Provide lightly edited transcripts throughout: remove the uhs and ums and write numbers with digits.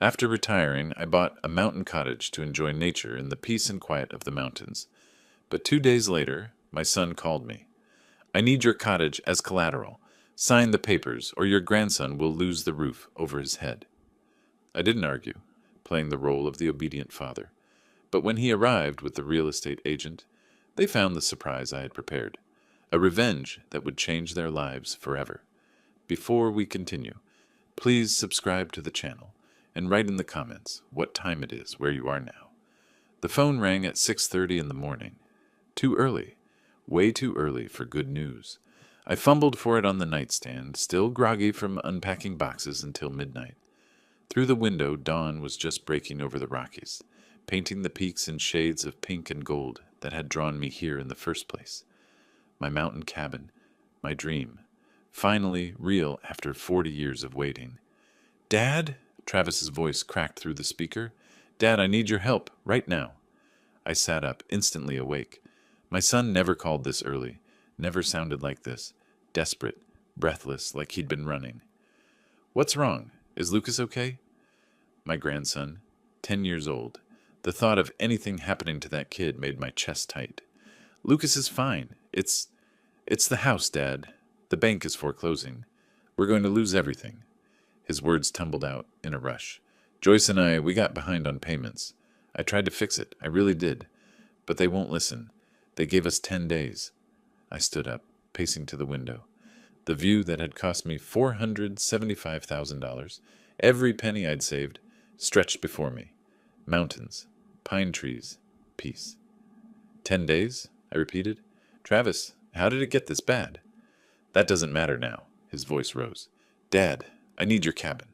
After retiring, I bought a mountain cottage to enjoy nature and the peace and quiet of the mountains. But 2 days later, my son called me. I need your cottage as collateral. Sign the papers, or your grandson will lose the roof over his head. I didn't argue, playing the role of the obedient father. But when he arrived with the real estate agent, they found the surprise I had prepared, a revenge that would change their lives forever. Before we continue, please subscribe to the channel and write in the comments what time it is where you are now. The phone rang at 6:30 in the morning. Too early. Way too early for good news. I fumbled for it on the nightstand, still groggy from unpacking boxes until midnight. Through the window, dawn was just breaking over the Rockies, painting the peaks in shades of pink and gold that had drawn me here in the first place. My mountain cabin, my dream, finally real after 40 years of waiting. "Dad?" Travis's voice cracked through the speaker. "Dad, I need your help, right now." I sat up, instantly awake. My son never called this early, never sounded like this, desperate, breathless, like he'd been running. "What's wrong? Is Lucas okay?" My grandson, 10 years old. The thought of anything happening to that kid made my chest tight. "Lucas is fine. It's the house, Dad. The bank is foreclosing. We're going to lose everything." His words tumbled out in a rush. "Joyce and we got behind on payments. I tried to fix it. I really did. But they won't listen. They gave us 10 days. I stood up, pacing to the window. The view that had cost me $475,000, every penny I'd saved, stretched before me. Mountains, pine trees, peace. 10 days? I repeated. "Travis, how did it get this bad?" "That doesn't matter now." His voice rose. "Dad, I need your cabin.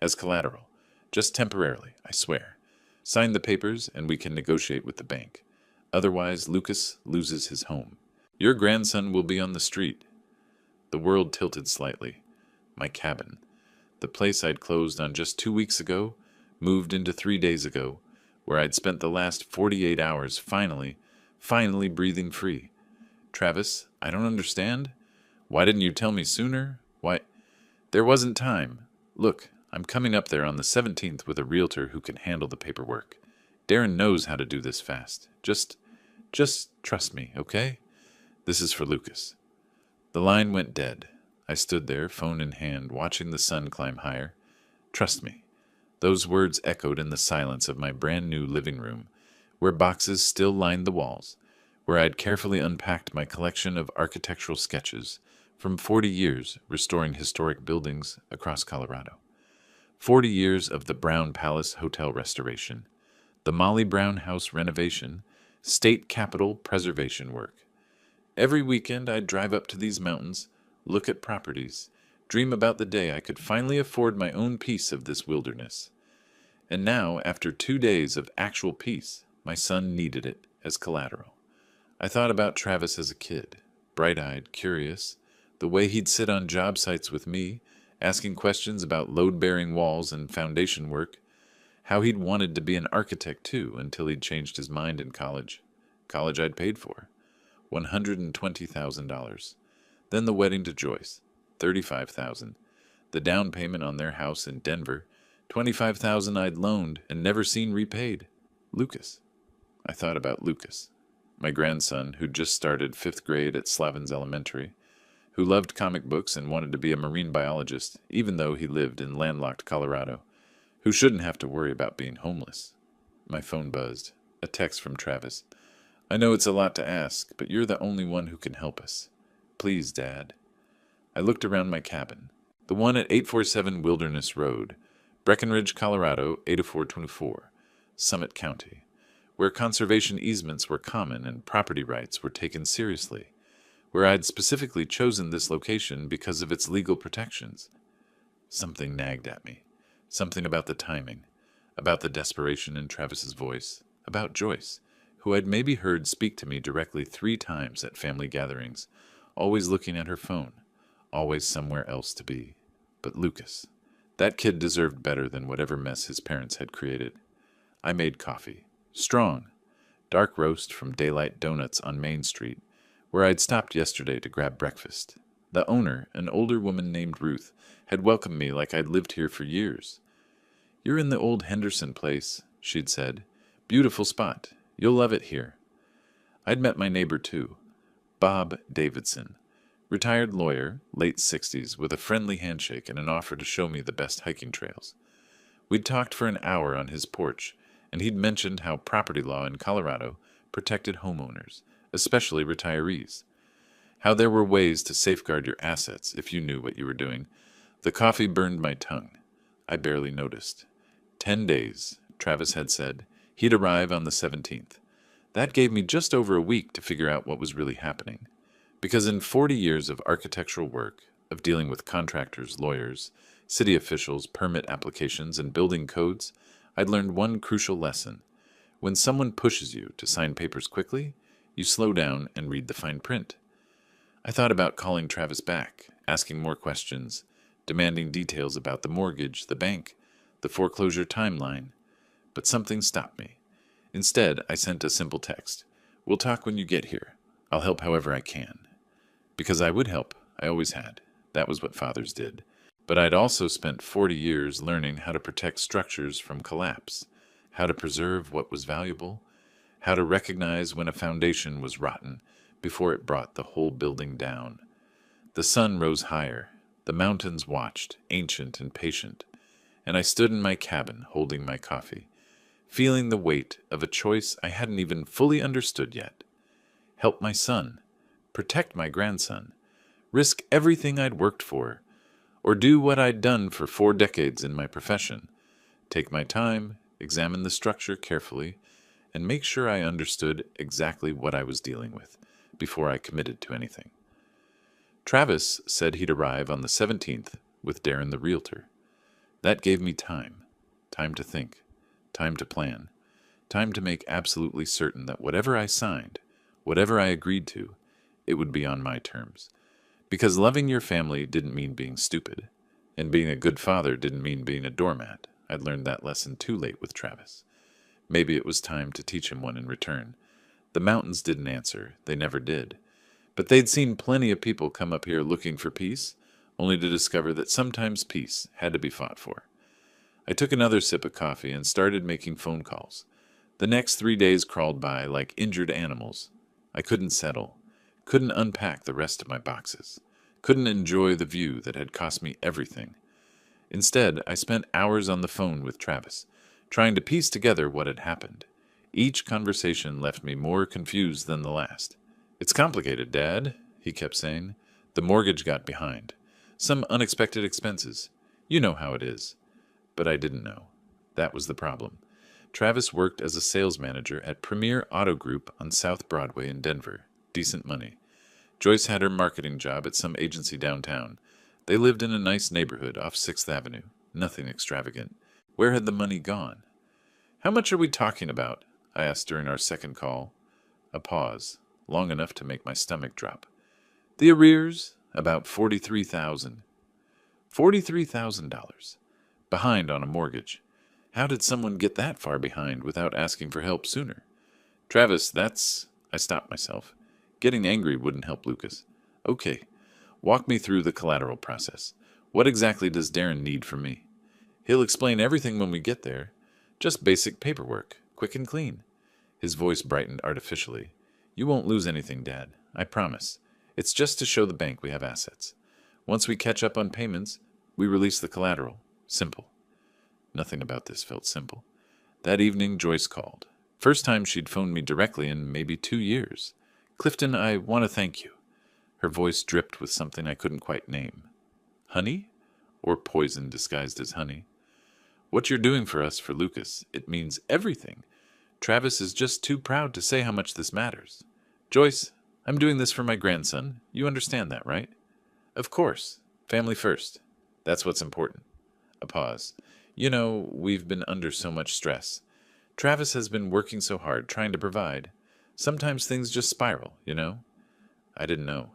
As collateral. Just temporarily, I swear. Sign the papers and we can negotiate with the bank. Otherwise, Lucas loses his home. Your grandson will be on the street." The world tilted slightly. My cabin. The place I'd closed on just 2 weeks ago, moved into 3 days ago, where I'd spent the last 48 hours finally breathing free. "Travis, I don't understand. Why didn't you tell me sooner? Why? There wasn't time. Look, I'm coming up there on the 17th with a realtor who can handle the paperwork. Darren knows how to do this fast. Just trust me, okay? This is for Lucas." The line went dead. I stood there, phone in hand, watching the sun climb higher. "Trust me." Those words echoed in the silence of my brand new living room, where boxes still lined the walls, where I'd carefully unpacked my collection of architectural sketches from 40 years restoring historic buildings across Colorado. 40 years of the Brown Palace Hotel restoration, the Molly Brown House renovation, state capitol preservation work. Every weekend I'd drive up to these mountains, look at properties, dream about the day I could finally afford my own piece of this wilderness. And now, after 2 days of actual peace, my son needed it as collateral. I thought about Travis as a kid, bright-eyed, curious, the way he'd sit on job sites with me, asking questions about load-bearing walls and foundation work, how he'd wanted to be an architect too until he'd changed his mind in college. College I'd paid for. $120,000. Then the wedding to Joyce, $35,000. The down payment on their house in Denver, $25,000 I'd loaned and never seen repaid. Lucas. I thought about Lucas, my grandson who'd just started 5th grade at Slavens Elementary, who loved comic books and wanted to be a marine biologist, even though he lived in landlocked Colorado, who shouldn't have to worry about being homeless. My phone buzzed. A text from Travis. "I know it's a lot to ask, but you're the only one who can help us. Please, Dad." I looked around my cabin, the one at 847 Wilderness Road, Breckenridge, Colorado, 80424, Summit County, where conservation easements were common and property rights were taken seriously, where I'd specifically chosen this location because of its legal protections. Something nagged at me. Something about the timing, about the desperation in Travis's voice, about Joyce, who I'd maybe heard speak to me directly 3 times at family gatherings, always looking at her phone, always somewhere else to be. But Lucas, that kid deserved better than whatever mess his parents had created. I made coffee. Strong. Dark roast from Daylight Donuts on Main Street, where I'd stopped yesterday to grab breakfast. The owner, an older woman named Ruth, had welcomed me like I'd lived here for years. "You're in the old Henderson place," she'd said. "Beautiful spot. You'll love it here." I'd met my neighbor too, Bob Davidson, retired lawyer, late 60s, with a friendly handshake and an offer to show me the best hiking trails. We'd talked for an hour on his porch, and he'd mentioned how property law in Colorado protected homeowners, especially retirees. How there were ways to safeguard your assets if you knew what you were doing. The coffee burned my tongue. I barely noticed. 10 days, Travis had said. He'd arrive on the 17th. That gave me just over a week to figure out what was really happening. Because in 40 years of architectural work, of dealing with contractors, lawyers, city officials, permit applications, and building codes, I'd learned one crucial lesson. When someone pushes you to sign papers quickly, you slow down and read the fine print. I thought about calling Travis back, asking more questions, demanding details about the mortgage, the bank, the foreclosure timeline, but something stopped me. Instead, I sent a simple text. "We'll talk when you get here. I'll help however I can." Because I would help. I always had. That was what fathers did. But I'd also spent 40 years learning how to protect structures from collapse, how to preserve what was valuable, how to recognize when a foundation was rotten before it brought the whole building down. The sun rose higher. The mountains watched, ancient and patient, and I stood in my cabin holding my coffee, feeling the weight of a choice I hadn't even fully understood yet. Help my son, protect my grandson, risk everything I'd worked for, or do what I'd done for 4 decades in my profession, take my time, examine the structure carefully, and make sure I understood exactly what I was dealing with before I committed to anything. Travis said he'd arrive on the 17th with Darren the Realtor. That gave me time. Time to think. Time to plan. Time to make absolutely certain that whatever I signed, whatever I agreed to, it would be on my terms. Because loving your family didn't mean being stupid, and being a good father didn't mean being a doormat. I'd learned that lesson too late with Travis. Maybe it was time to teach him one in return. The mountains didn't answer. They never did. But they'd seen plenty of people come up here looking for peace, only to discover that sometimes peace had to be fought for. I took another sip of coffee and started making phone calls. The next 3 days crawled by like injured animals. I couldn't settle, couldn't unpack the rest of my boxes, couldn't enjoy the view that had cost me everything. Instead, I spent hours on the phone with Travis, trying to piece together what had happened. Each conversation left me more confused than the last. "It's complicated, Dad," he kept saying. "The mortgage got behind. Some unexpected expenses. You know how it is." But I didn't know. That was the problem. Travis worked as a sales manager at Premier Auto Group on South Broadway in Denver. Decent money. Joyce had her marketing job at some agency downtown. They lived in a nice neighborhood off 6th Avenue. Nothing extravagant. Where had the money gone? "How much are we talking about?" I asked during our second call. A pause, long enough to make my stomach drop. "The arrears? About $43,000. $43,000. Behind on a mortgage. How did someone get that far behind without asking for help sooner?" "Travis, that's—" I stopped myself. Getting angry wouldn't help Lucas. "Okay, walk me through the collateral process. What exactly does Darren need from me?" "He'll explain everything when we get there. Just basic paperwork, quick and clean." His voice brightened artificially. "You won't lose anything, Dad. I promise. It's just to show the bank we have assets. Once we catch up on payments, we release the collateral. Simple." Nothing about this felt simple. That evening, Joyce called. First time she'd phoned me directly in maybe 2 years. "Clifton, I want to thank you." Her voice dripped with something I couldn't quite name. Honey? Or poison disguised as honey? "What you're doing for us, for Lucas, it means everything. Travis is just too proud to say how much this matters. Joyce, I'm doing this for my grandson. You understand that, right?" "Of course. Family first. That's what's important." A pause. "You know, we've been under so much stress. Travis has been working so hard, trying to provide. Sometimes things just spiral, you know?" I didn't know.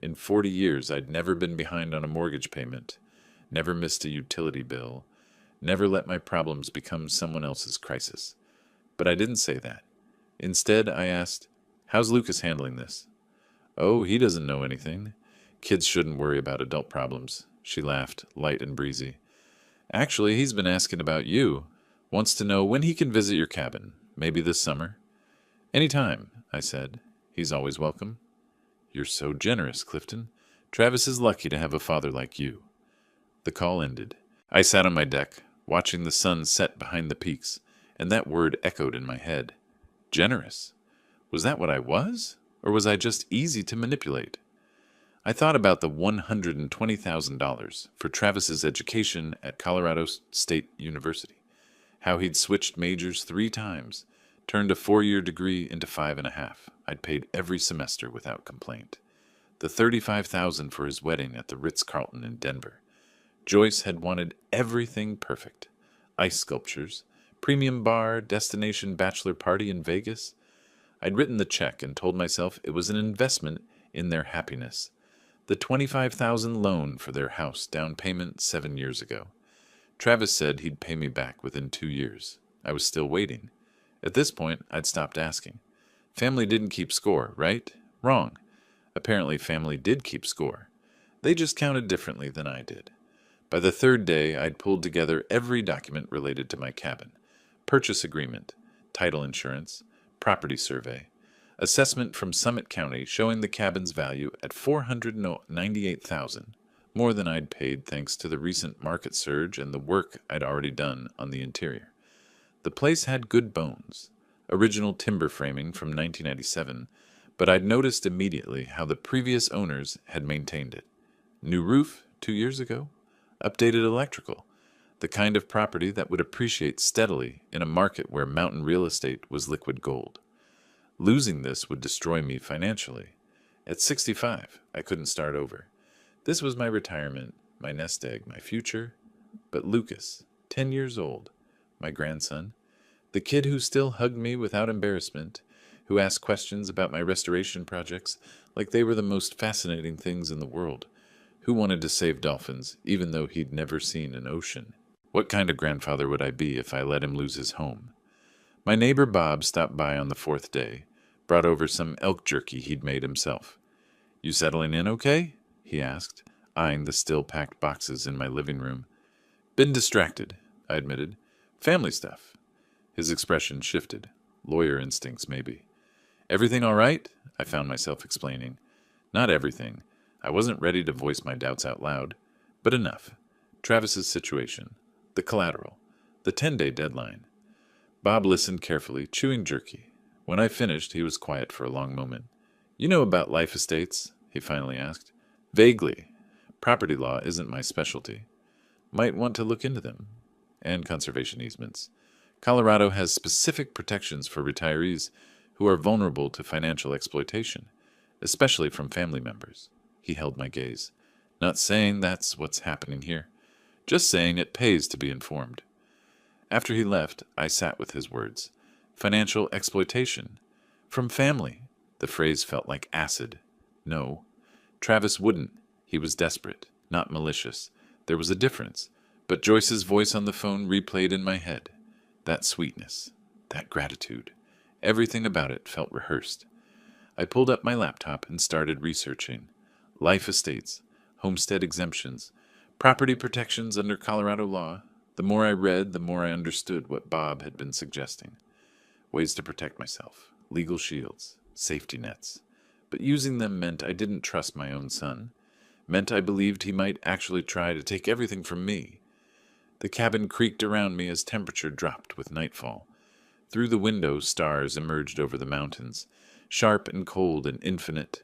In 40 years, I'd never been behind on a mortgage payment, never missed a utility bill, never let my problems become someone else's crisis. But I didn't say that. Instead, I asked, "How's Lucas handling this?" "Oh, he doesn't know anything. Kids shouldn't worry about adult problems." She laughed, light and breezy. Actually, he's been asking about you. Wants to know when he can visit your cabin. Maybe this summer. Any time, I said. He's always welcome. You're so generous, Clifton. Travis is lucky to have a father like you. The call ended. I sat on my deck, watching the sun set behind the peaks, and that word echoed in my head. Generous. Was that what I was? Or was I just easy to manipulate? I thought about the $120,000 for Travis's education at Colorado State University, how he'd switched majors 3 times, turned a 4-year degree into 5.5. I'd paid every semester without complaint. The $35,000 for his wedding at the Ritz-Carlton in Denver. Joyce had wanted everything perfect. Ice sculptures, premium bar, destination bachelor party in Vegas. I'd written the check and told myself it was an investment in their happiness. The $25,000 loan for their house down payment 7 years ago. Travis said he'd pay me back within 2 years. I was still waiting. At this point, I'd stopped asking. Family didn't keep score, right? Wrong. Apparently, family did keep score. They just counted differently than I did. By the 3rd day, I'd pulled together every document related to my cabin. Purchase agreement, title insurance, property survey, assessment from Summit County showing the cabin's value at $498,000, more than I'd paid thanks to the recent market surge and the work I'd already done on the interior. The place had good bones, original timber framing from 1997, but I'd noticed immediately how the previous owners had maintained it. New roof 2 years ago, updated electrical, the kind of property that would appreciate steadily in a market where mountain real estate was liquid gold. Losing this would destroy me financially. At 65, I couldn't start over. This was my retirement, my nest egg, my future. But Lucas, 10 years old, my grandson, the kid who still hugged me without embarrassment, who asked questions about my restoration projects like they were the most fascinating things in the world, who wanted to save dolphins even though he'd never seen an ocean. What kind of grandfather would I be if I let him lose his home? My neighbor Bob stopped by on the 4th day, brought over some elk jerky he'd made himself. You settling in okay? He asked, eyeing the still-packed boxes in my living room. Been distracted, I admitted. Family stuff. His expression shifted. Lawyer instincts, maybe. Everything all right? I found myself explaining. Not everything. I wasn't ready to voice my doubts out loud, but enough. Travis's situation. The collateral. The 10-day deadline. Bob listened carefully, chewing jerky. When I finished, he was quiet for a long moment. You know about life estates? He finally asked. Vaguely. Property law isn't my specialty. Might want to look into them. And conservation easements. Colorado has specific protections for retirees who are vulnerable to financial exploitation, especially from family members. He held my gaze. Not saying that's what's happening here. Just saying it pays to be informed. After he left, I sat with his words. Financial exploitation. From family. The phrase felt like acid. No. Travis wouldn't. He was desperate, not malicious. There was a difference. But Joyce's voice on the phone replayed in my head. That sweetness. That gratitude. Everything about it felt rehearsed. I pulled up my laptop and started researching. Life estates, homestead exemptions, property protections under Colorado law. The more I read, the more I understood what Bob had been suggesting. Ways to protect myself, legal shields, safety nets. But using them meant I didn't trust my own son. Meant I believed he might actually try to take everything from me. The cabin creaked around me as temperature dropped with nightfall. Through the window, stars emerged over the mountains, sharp and cold and infinite.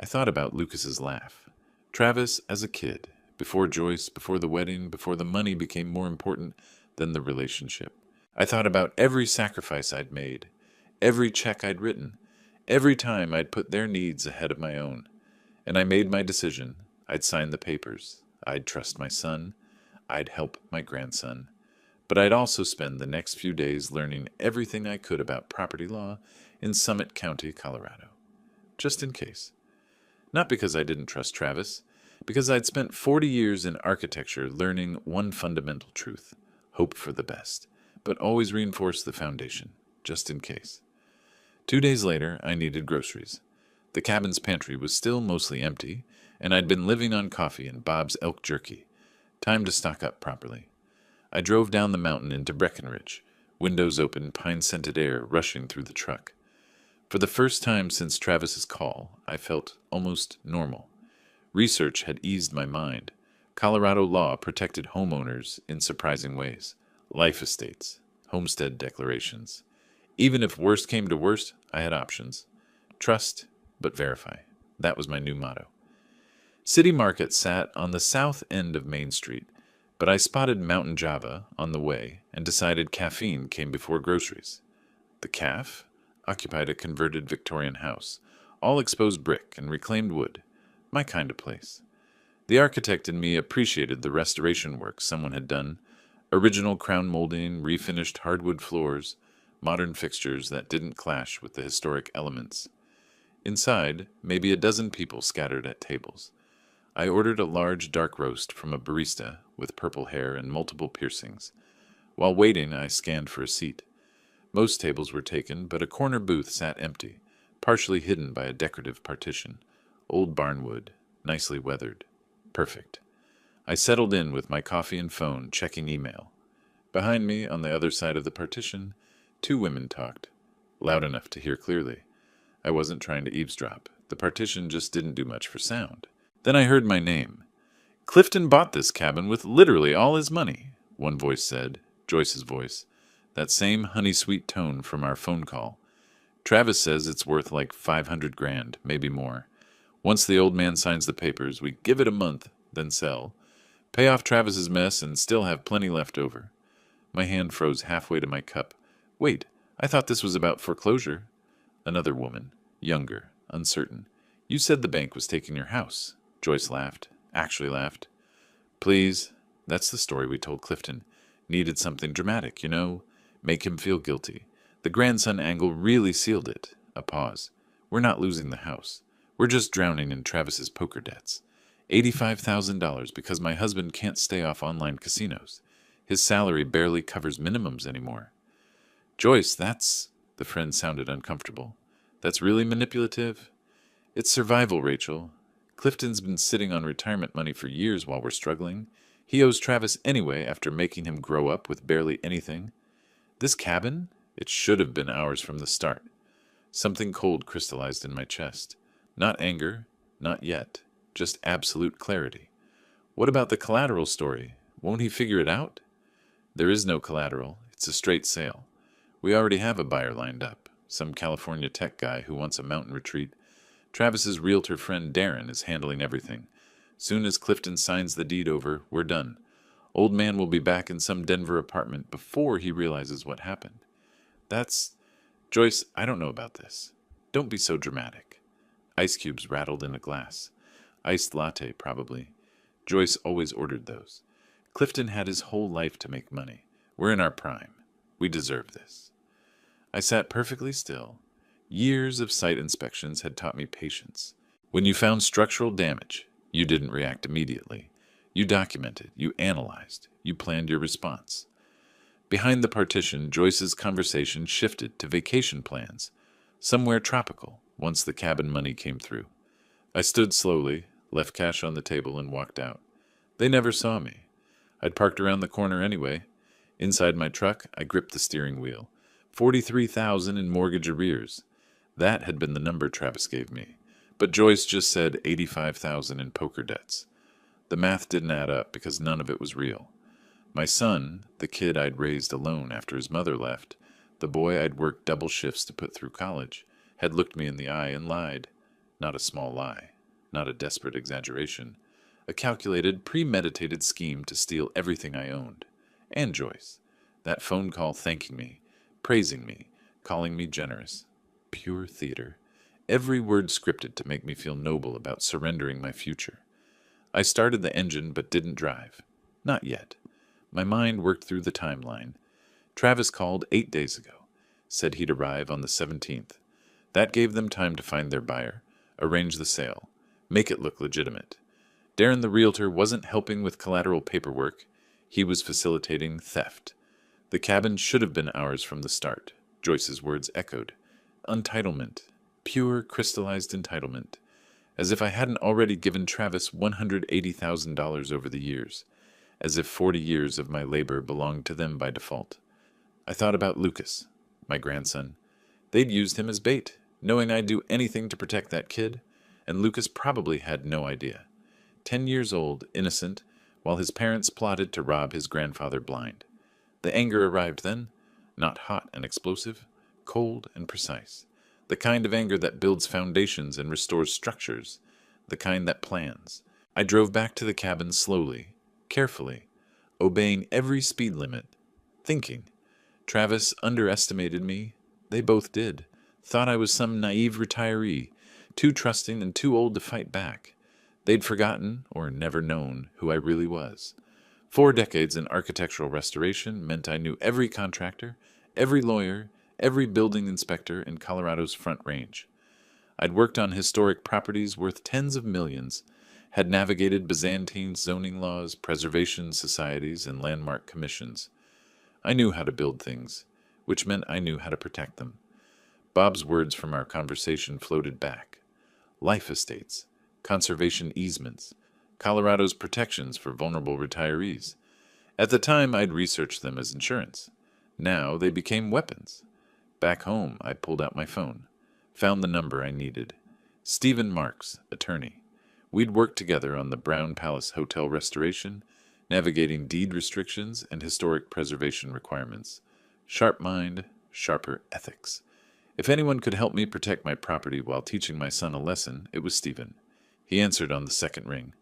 I thought about Lucas's laugh. Travis as a kid, before Joyce, before the wedding, before the money became more important than the relationship. I thought about every sacrifice I'd made, every check I'd written, every time I'd put their needs ahead of my own. And I made my decision. I'd sign the papers. I'd trust my son. I'd help my grandson. But I'd also spend the next few days learning everything I could about property law in Summit County, Colorado. Just in case. Not because I didn't trust Travis, because I'd spent 40 years in architecture learning one fundamental truth. Hope for the best, but always reinforce the foundation, just in case. 2 days later, I needed groceries. The cabin's pantry was still mostly empty, and I'd been living on coffee and Bob's elk jerky. Time to stock up properly. I drove down the mountain into Breckenridge, windows open, pine-scented air rushing through the truck. For the first time since Travis's call, I felt almost normal. Research had eased my mind. Colorado law protected homeowners in surprising ways. Life estates, homestead declarations. Even if worst came to worst, I had options. Trust, but verify. That was my new motto. City Market sat on the south end of Main Street, but I spotted Mountain Java on the way and decided caffeine came before groceries. The caf occupied a converted Victorian house, all exposed brick and reclaimed wood. My kind of place. The architect in me appreciated the restoration work someone had done. Original crown molding, refinished hardwood floors, modern fixtures that didn't clash with the historic elements. Inside, maybe a dozen people scattered at tables. I ordered a large dark roast from a barista with purple hair and multiple piercings. While waiting, I scanned for a seat. Most tables were taken, but a corner booth sat empty, partially hidden by a decorative partition. Old barnwood, nicely weathered. Perfect. I settled in with my coffee and phone, checking email. Behind me, on the other side of the partition, two women talked, loud enough to hear clearly. I wasn't trying to eavesdrop. The partition just didn't do much for sound. Then I heard my name. "Clifton bought this cabin with literally all his money," one voice said, Joyce's voice. That same honey-sweet tone from our phone call. "Travis says it's worth like 500 grand, maybe more. Once the old man signs the papers, we give it a month, then sell. Pay off Travis's mess and still have plenty left over." My hand froze halfway to my cup. "Wait, I thought this was about foreclosure." Another woman, younger, uncertain. "You said the bank was taking your house." Joyce laughed, actually laughed. "Please, that's the story we told Clifton. Needed something dramatic, you know? Make him feel guilty. The grandson angle really sealed it." A pause. "We're not losing the house. We're just drowning in Travis's poker debts. $85,000 because my husband can't stay off online casinos. His salary barely covers minimums anymore." "Joyce, that's..." The friend sounded uncomfortable. "That's really manipulative?" "It's survival, Rachel. Clifton's been sitting on retirement money for years while we're struggling. He owes Travis anyway after making him grow up with barely anything. This cabin? It should have been ours from the start." Something cold crystallized in my chest. Not anger, not yet, just absolute clarity. "What about the collateral story? Won't he figure it out?" "There is no collateral. It's a straight sale. We already have a buyer lined up, some California tech guy who wants a mountain retreat. Travis's realtor friend Darren is handling everything. Soon as Clifton signs the deed over, we're done. Old man will be back in some Denver apartment before he realizes what happened." "That's... Joyce, I don't know about this. Don't be so dramatic." Ice cubes rattled in a glass. Iced latte, probably. Joyce always ordered those. Clifton had his whole life to make money. We're in our prime. We deserve this. I sat perfectly still. Years of site inspections had taught me patience. When you found structural damage, you didn't react immediately. You documented, you analyzed, you planned your response. Behind the partition, Joyce's conversation shifted to vacation plans, somewhere tropical, once the cabin money came through. I stood slowly, left cash on the table, and walked out. They never saw me. I'd parked around the corner anyway. Inside my truck, I gripped the steering wheel. 43,000 in mortgage arrears. That had been the number Travis gave me. But Joyce just said 85,000 in poker debts. The math didn't add up because none of it was real. My son, the kid I'd raised alone after his mother left, the boy I'd worked double shifts to put through college, had looked me in the eye and lied. Not a small lie. Not a desperate exaggeration. A calculated, premeditated scheme to steal everything I owned. And Joyce. That phone call thanking me, praising me, calling me generous. Pure theater. Every word scripted to make me feel noble about surrendering my future. I started the engine but didn't drive. Not yet. My mind worked through the timeline. Travis called 8 days ago. Said he'd arrive on the 17th. That gave them time to find their buyer, arrange the sale, make it look legitimate. Darren the realtor wasn't helping with collateral paperwork. He was facilitating theft. The cabin should have been ours from the start, Joyce's words echoed. Entitlement. Pure, crystallized entitlement. As if I hadn't already given Travis $180,000 over the years. as if 40 years of my labor belonged to them by default. I thought about Lucas, my grandson. They'd used him as bait, knowing I'd do anything to protect that kid, and Lucas probably had no idea. 10 years old, innocent, while his parents plotted to rob his grandfather blind. The anger arrived then, not hot and explosive, cold and precise. The kind of anger that builds foundations and restores structures, the kind that plans. I drove back to the cabin slowly, carefully, obeying every speed limit, thinking. Travis underestimated me. They both did. Thought I was some naive retiree, too trusting and too old to fight back. They'd forgotten, or never known, who I really was. 4 decades in architectural restoration meant I knew every contractor, every lawyer, every building inspector in Colorado's Front Range. I'd worked on historic properties worth tens of millions, had navigated Byzantine zoning laws, preservation societies, and landmark commissions. I knew how to build things, which meant I knew how to protect them. Bob's words from our conversation floated back. Life estates, conservation easements, Colorado's protections for vulnerable retirees. At the time, I'd researched them as insurance. Now they became weapons. Back home, I pulled out my phone, found the number I needed. Stephen Marks, attorney. We'd worked together on the Brown Palace Hotel restoration, navigating deed restrictions and historic preservation requirements. Sharp mind, sharper ethics. If anyone could help me protect my property while teaching my son a lesson, it was Stephen. He answered on the second ring.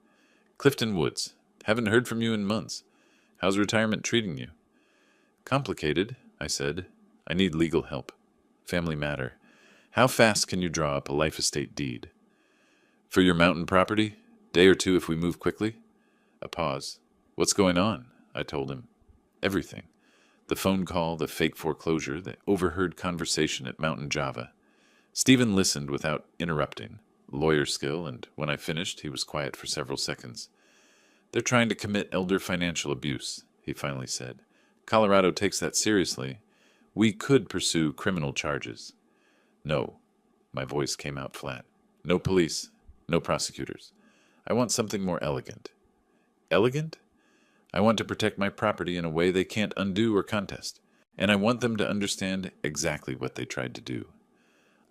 Clifton Woods. Haven't heard from you in months. How's retirement treating you? Complicated, I said. I need legal help. Family matter. How fast can you draw up a life estate deed? For your mountain property? Day or two if we move quickly? A pause. What's going on? I told him. Everything. The phone call, the fake foreclosure, the overheard conversation at Mountain Java. Stephen listened without interrupting. Lawyer skill, and when I finished, he was quiet for several seconds. They're trying to commit elder financial abuse, he finally said. Colorado takes that seriously. We could pursue criminal charges. No. My voice came out flat. No police. No prosecutors. I want something more elegant. Elegant? I want to protect my property in a way they can't undo or contest, and I want them to understand exactly what they tried to do.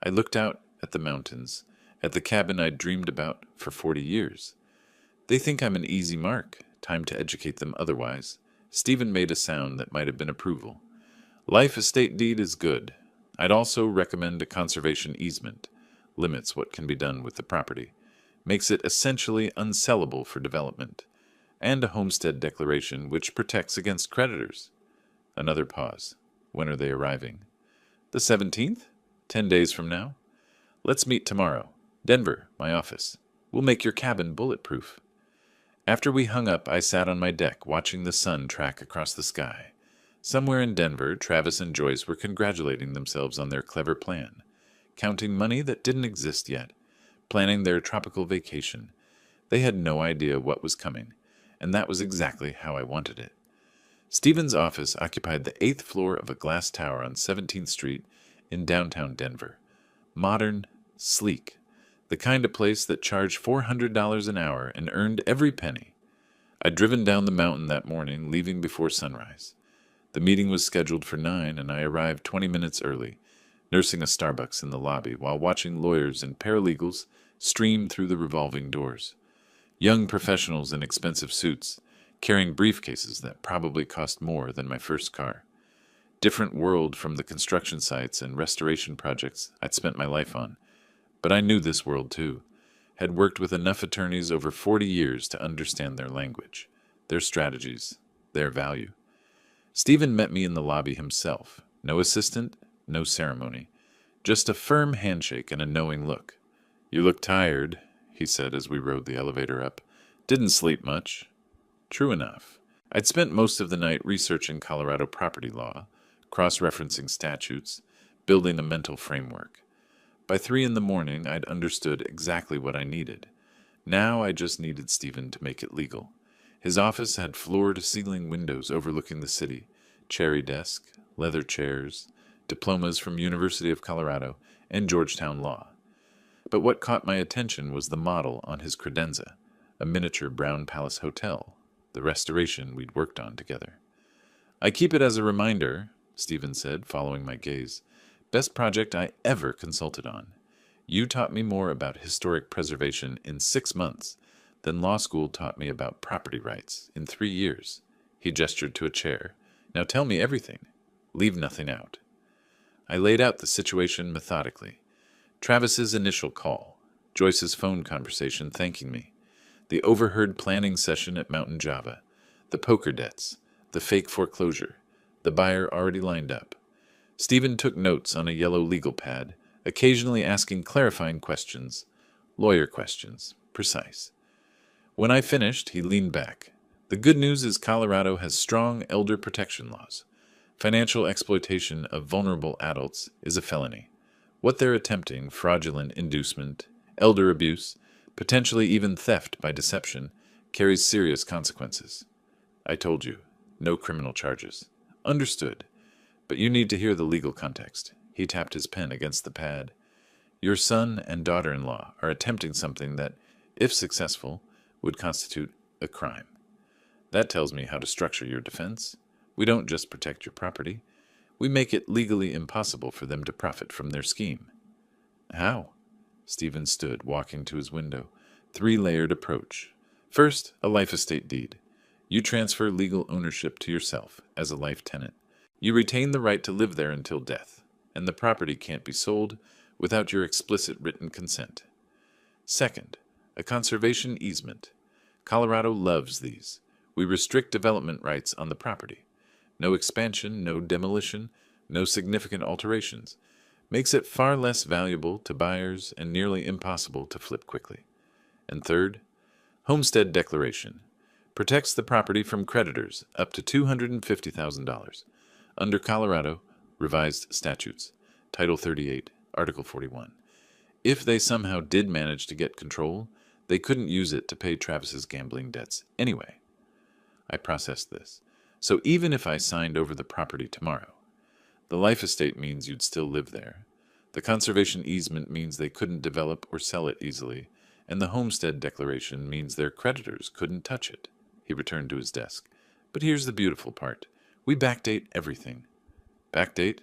I looked out at the mountains, at the cabin I'd dreamed about for 40 years. They think I'm an easy mark. Time to educate them otherwise. Stephen made a sound that might have been approval. Life estate deed is good. I'd also recommend a conservation easement. Limits what can be done with the property. Makes it essentially unsellable for development. And a homestead declaration which protects against creditors. Another pause. When are they arriving? The 17th? 10 days from now? Let's meet tomorrow. Denver, my office. We'll make your cabin bulletproof. After we hung up, I sat on my deck watching the sun track across the sky. Somewhere in Denver, Travis and Joyce were congratulating themselves on their clever plan. Counting money that didn't exist yet. Planning their tropical vacation. They had no idea what was coming. And that was exactly how I wanted it. Stephen's office occupied the 8th floor of a glass tower on 17th Street in downtown Denver. Modern, sleek, the kind of place that charged $400 an hour and earned every penny. I'd driven down the mountain that morning, leaving before sunrise. The meeting was scheduled for 9, and I arrived 20 minutes early, nursing a Starbucks in the lobby while watching lawyers and paralegals stream through the revolving doors. Young professionals in expensive suits, carrying briefcases that probably cost more than my first car. Different world from the construction sites and restoration projects I'd spent my life on. But I knew this world too. Had worked with enough attorneys over 40 years to understand their language, their strategies, their value. Stephen met me in the lobby himself. No assistant, no ceremony. Just a firm handshake and a knowing look. You look tired, he said as we rode the elevator up. Didn't sleep much. True enough. I'd spent most of the night researching Colorado property law, cross-referencing statutes, building a mental framework. By 3 in the morning, I'd understood exactly what I needed. Now I just needed Stephen to make it legal. His office had floor-to-ceiling windows overlooking the city, cherry desk, leather chairs, diplomas from University of Colorado, and Georgetown Law. But what caught my attention was the model on his credenza, a miniature Brown Palace hotel, the restoration we'd worked on together. I keep it as a reminder, Stephen said, following my gaze. Best project I ever consulted on. You taught me more about historic preservation in 6 months than law school taught me about property rights in 3 years. He gestured to a chair. Now tell me everything. Leave nothing out. I laid out the situation methodically. Travis's initial call, Joyce's phone conversation thanking me, the overheard planning session at Mountain Java, the poker debts, the fake foreclosure, the buyer already lined up. Stephen took notes on a yellow legal pad, occasionally asking clarifying questions, lawyer questions, precise. When I finished, he leaned back. The good news is Colorado has strong elder protection laws. Financial exploitation of vulnerable adults is a felony. What they're attempting, fraudulent inducement, elder abuse, potentially even theft by deception, carries serious consequences. I told you, no criminal charges. Understood. But you need to hear the legal context. He tapped his pen against the pad. Your son and daughter-in-law are attempting something that, if successful, would constitute a crime. That tells me how to structure your defense. We don't just protect your property. We make it legally impossible for them to profit from their scheme. How? Stephen stood, walking to his window. 3-layered approach. First, a life estate deed. You transfer legal ownership to yourself as a life tenant. You retain the right to live there until death, and the property can't be sold without your explicit written consent. Second, a conservation easement. Colorado loves these. We restrict development rights on the property. No expansion, no demolition, no significant alterations. Makes it far less valuable to buyers and nearly impossible to flip quickly. And third, homestead declaration. Protects the property from creditors up to $250,000 under Colorado revised statutes, Title 38, Article 41. If they somehow did manage to get control, they couldn't use it to pay Travis's gambling debts anyway. I processed this. So even if I signed over the property tomorrow, the life estate means you'd still live there. The conservation easement means they couldn't develop or sell it easily, and the homestead declaration means their creditors couldn't touch it. He returned to his desk. But here's the beautiful part. We backdate everything. Backdate?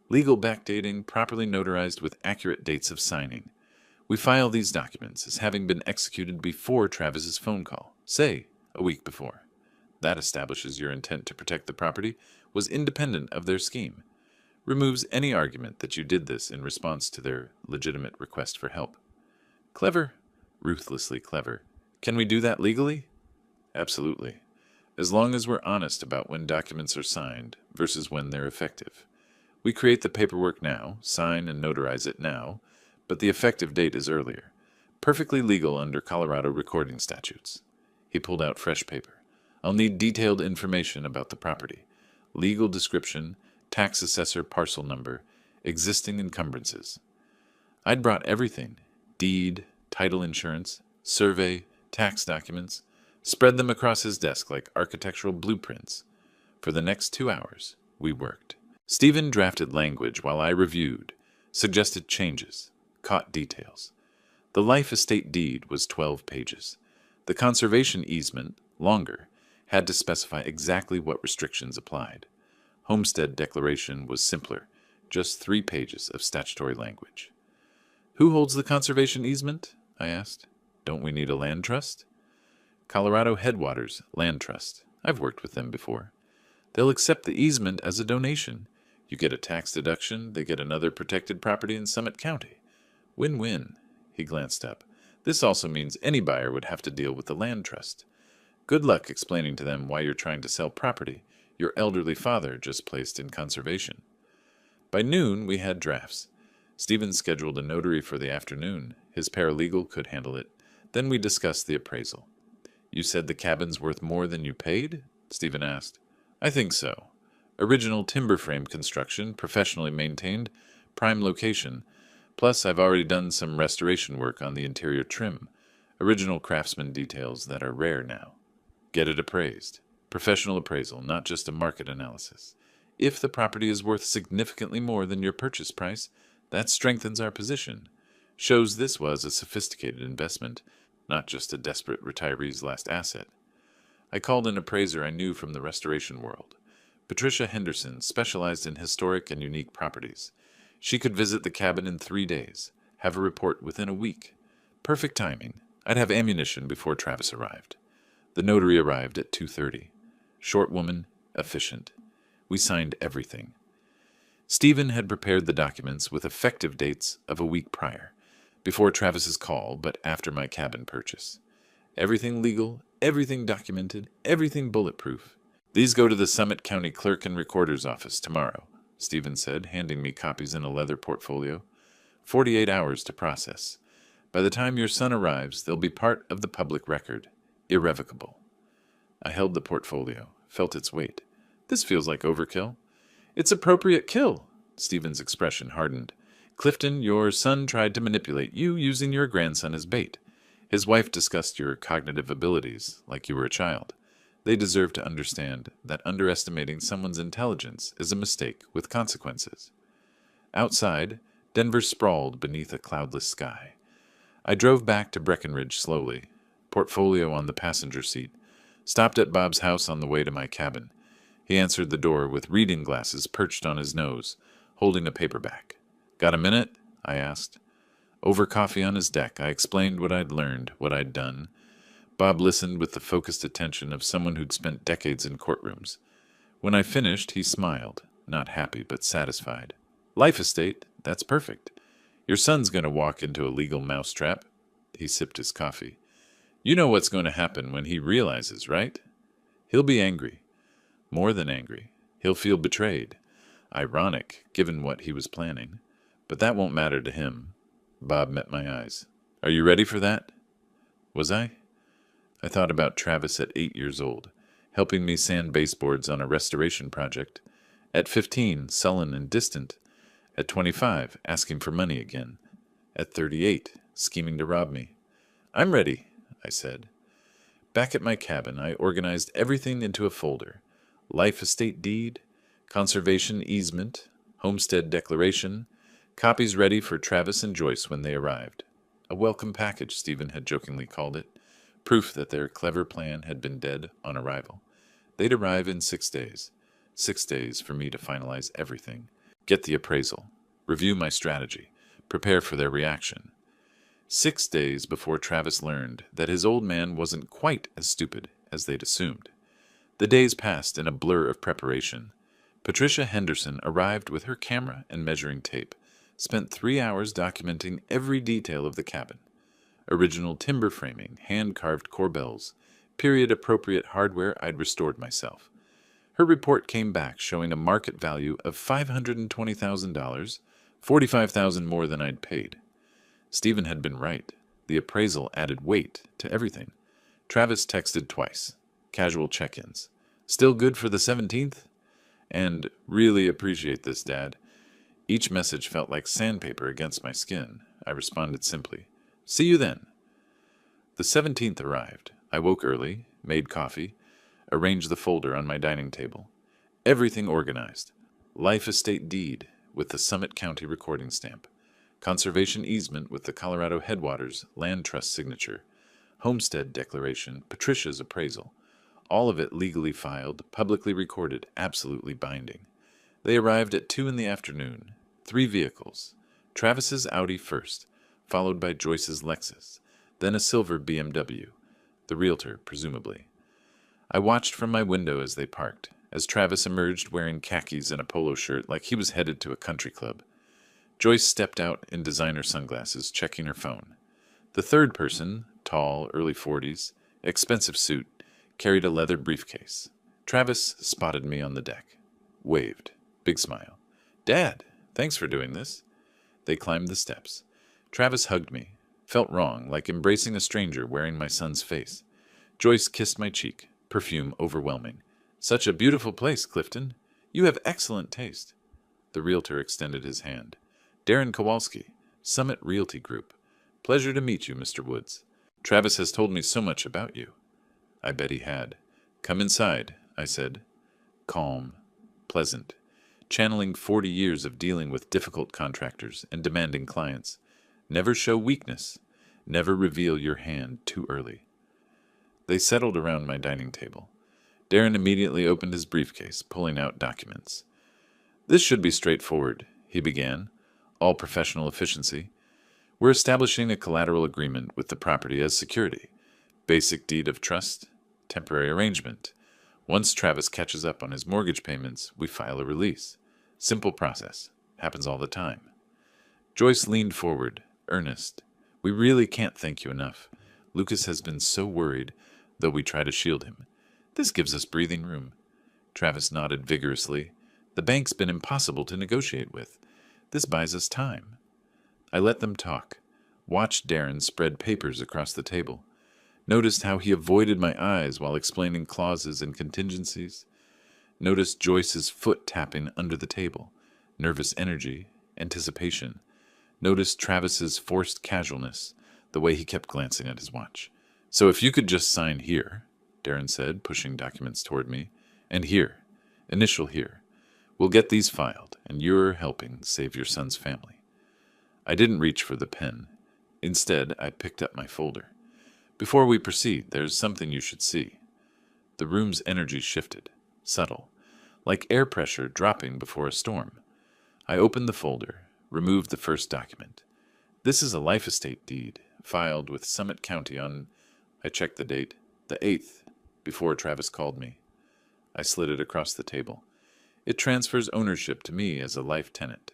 Legal backdating properly notarized with accurate dates of signing. We file these documents as having been executed before Travis's phone call, say, a week before. That establishes your intent to protect the property was independent of their scheme. Removes any argument that you did this in response to their legitimate request for help. Clever? Ruthlessly clever. Can we do that legally? Absolutely. As long as we're honest about when documents are signed versus when they're effective. We create the paperwork now, sign and notarize it now, but the effective date is earlier. Perfectly legal under Colorado recording statutes. He pulled out fresh paper. I'll need detailed information about the property. Legal description, tax assessor parcel number, existing encumbrances. I'd brought everything. Deed, title insurance, survey, tax documents. Spread them across his desk like architectural blueprints. For the next 2 hours, we worked. Stephen drafted language while I reviewed, suggested changes, caught details. The life estate deed was 12 pages. The conservation easement, longer, had to specify exactly what restrictions applied. Homestead declaration was simpler, just 3 pages of statutory language. Who holds the conservation easement? I asked. Don't we need a land trust? Colorado Headwaters Land Trust. I've worked with them before. They'll accept the easement as a donation. You get a tax deduction, they get another protected property in Summit County. Win-win. He glanced up. This also means any buyer would have to deal with the land trust. Good luck explaining to them why you're trying to sell property your elderly father just placed in conservation. By noon, we had drafts. Stephen scheduled a notary for the afternoon. His paralegal could handle it. Then we discussed the appraisal. You said the cabin's worth more than you paid? Stephen asked. I think so. Original timber frame construction, professionally maintained, prime location. Plus, I've already done some restoration work on the interior trim. Original craftsman details that are rare now. Get it appraised. Professional appraisal, not just a market analysis. If the property is worth significantly more than your purchase price, that strengthens our position. Shows this was a sophisticated investment, not just a desperate retiree's last asset. I called an appraiser I knew from the restoration world. Patricia Henderson specialized in historic and unique properties. She could visit the cabin in 3 days, have a report within a week. Perfect timing. I'd have ammunition before Travis arrived. The notary arrived at 2:30. Short woman, efficient. We signed everything. Stephen had prepared the documents with effective dates of a week prior, before Travis's call, but after my cabin purchase. Everything legal, everything documented, everything bulletproof. These go to the Summit County Clerk and Recorder's office tomorrow, Stephen said, handing me copies in a leather portfolio. 48 hours to process. By the time your son arrives, they'll be part of the public record. Irrevocable. I held the portfolio, felt its weight. This feels like overkill. It's appropriate kill. Stephen's expression hardened. Clifton, your son tried to manipulate you using your grandson as bait. His wife discussed your cognitive abilities like you were a child. They deserve to understand that underestimating someone's intelligence is a mistake with consequences. Outside, Denver sprawled beneath a cloudless sky. I drove back to Breckenridge slowly, portfolio on the passenger seat, stopped at Bob's house on the way to my cabin. He answered the door with reading glasses perched on his nose, holding a paperback. Got a minute? I asked. Over coffee on his deck, I explained what I'd learned, what I'd done. Bob listened with the focused attention of someone who'd spent decades in courtrooms. When I finished, he smiled, not happy but satisfied. Life estate, that's perfect. Your son's going to walk into a legal mousetrap. He sipped his coffee. You know what's going to happen when he realizes, right? He'll be angry. More than angry. He'll feel betrayed. Ironic, given what he was planning. But that won't matter to him. Bob met my eyes. Are you ready for that? Was I? I thought about Travis at 8 years old, helping me sand baseboards on a restoration project. At 15, sullen and distant. At 25, asking for money again. At 38, scheming to rob me. I'm ready, I said. Back at my cabin, I organized everything into a folder. Life estate deed, conservation easement, homestead declaration, copies ready for Travis and Joyce when they arrived. A welcome package, Stephen had jokingly called it. Proof that their clever plan had been dead on arrival. They'd arrive in 6 days. 6 days for me to finalize everything. Get the appraisal. Review my strategy. Prepare for their reaction. 6 days before Travis learned that his old man wasn't quite as stupid as they'd assumed. The days passed in a blur of preparation. Patricia Henderson arrived with her camera and measuring tape, spent 3 hours documenting every detail of the cabin. Original timber framing, hand-carved corbels, period-appropriate hardware I'd restored myself. Her report came back showing a market value of $520,000, $45,000 more than I'd paid. Stephen had been right. The appraisal added weight to everything. Travis texted twice. Casual check-ins. Still good for the 17th? And really appreciate this, Dad. Each message felt like sandpaper against my skin. I responded simply. See you then. The 17th arrived. I woke early, made coffee, arranged the folder on my dining table. Everything organized. Life estate deed with the Summit County recording stamp. Conservation easement with the Colorado Headwaters Land Trust signature. Homestead declaration, Patricia's appraisal. All of it legally filed, publicly recorded, absolutely binding. They arrived at 2 in the afternoon. 3 vehicles. Travis's Audi first, followed by Joyce's Lexus, then a silver BMW, the Realtor, presumably. I watched from my window as they parked, as Travis emerged wearing khakis and a polo shirt like he was headed to a country club. Joyce stepped out in designer sunglasses, checking her phone. The third person, tall, early 40s, expensive suit, carried a leather briefcase. Travis spotted me on the deck. Waved. Big smile. Dad, thanks for doing this. They climbed the steps. Travis hugged me. Felt wrong, like embracing a stranger wearing my son's face. Joyce kissed my cheek, perfume overwhelming. Such a beautiful place, Clifton. You have excellent taste. The Realtor extended his hand. Darren Kowalski, Summit Realty Group. Pleasure to meet you, Mr. Woods. Travis has told me so much about you. I bet he had. Come inside, I said. Calm, pleasant, channeling 40 years of dealing with difficult contractors and demanding clients. Never show weakness. Never reveal your hand too early. They settled around my dining table. Darren immediately opened his briefcase, pulling out documents. "This should be straightforward," he began, all professional efficiency. "We're establishing a collateral agreement with the property as security. Basic deed of trust, temporary arrangement. Once Travis catches up on his mortgage payments, we file a release. Simple process. Happens all the time." Joyce leaned forward, earnest. "We really can't thank you enough. Lucas has been so worried, though we try to shield him. This gives us breathing room." Travis nodded vigorously. "The bank's been impossible to negotiate with. This buys us time." I let them talk, watched Darren spread papers across the table, noticed how he avoided my eyes while explaining clauses and contingencies, noticed Joyce's foot tapping under the table, nervous energy, anticipation, noticed Travis's forced casualness, the way he kept glancing at his watch. "So if you could just sign here," Darren said, pushing documents toward me, "and here, initial here. We'll get these filed, and you're helping save your son's family." I didn't reach for the pen. Instead, I picked up my folder. "Before we proceed, there's something you should see." The room's energy shifted, subtle, like air pressure dropping before a storm. I opened the folder, removed the first document. "This is a life estate deed, filed with Summit County on," I checked the date, "the 8th, before Travis called me." I slid it across the table. "It transfers ownership to me as a life tenant.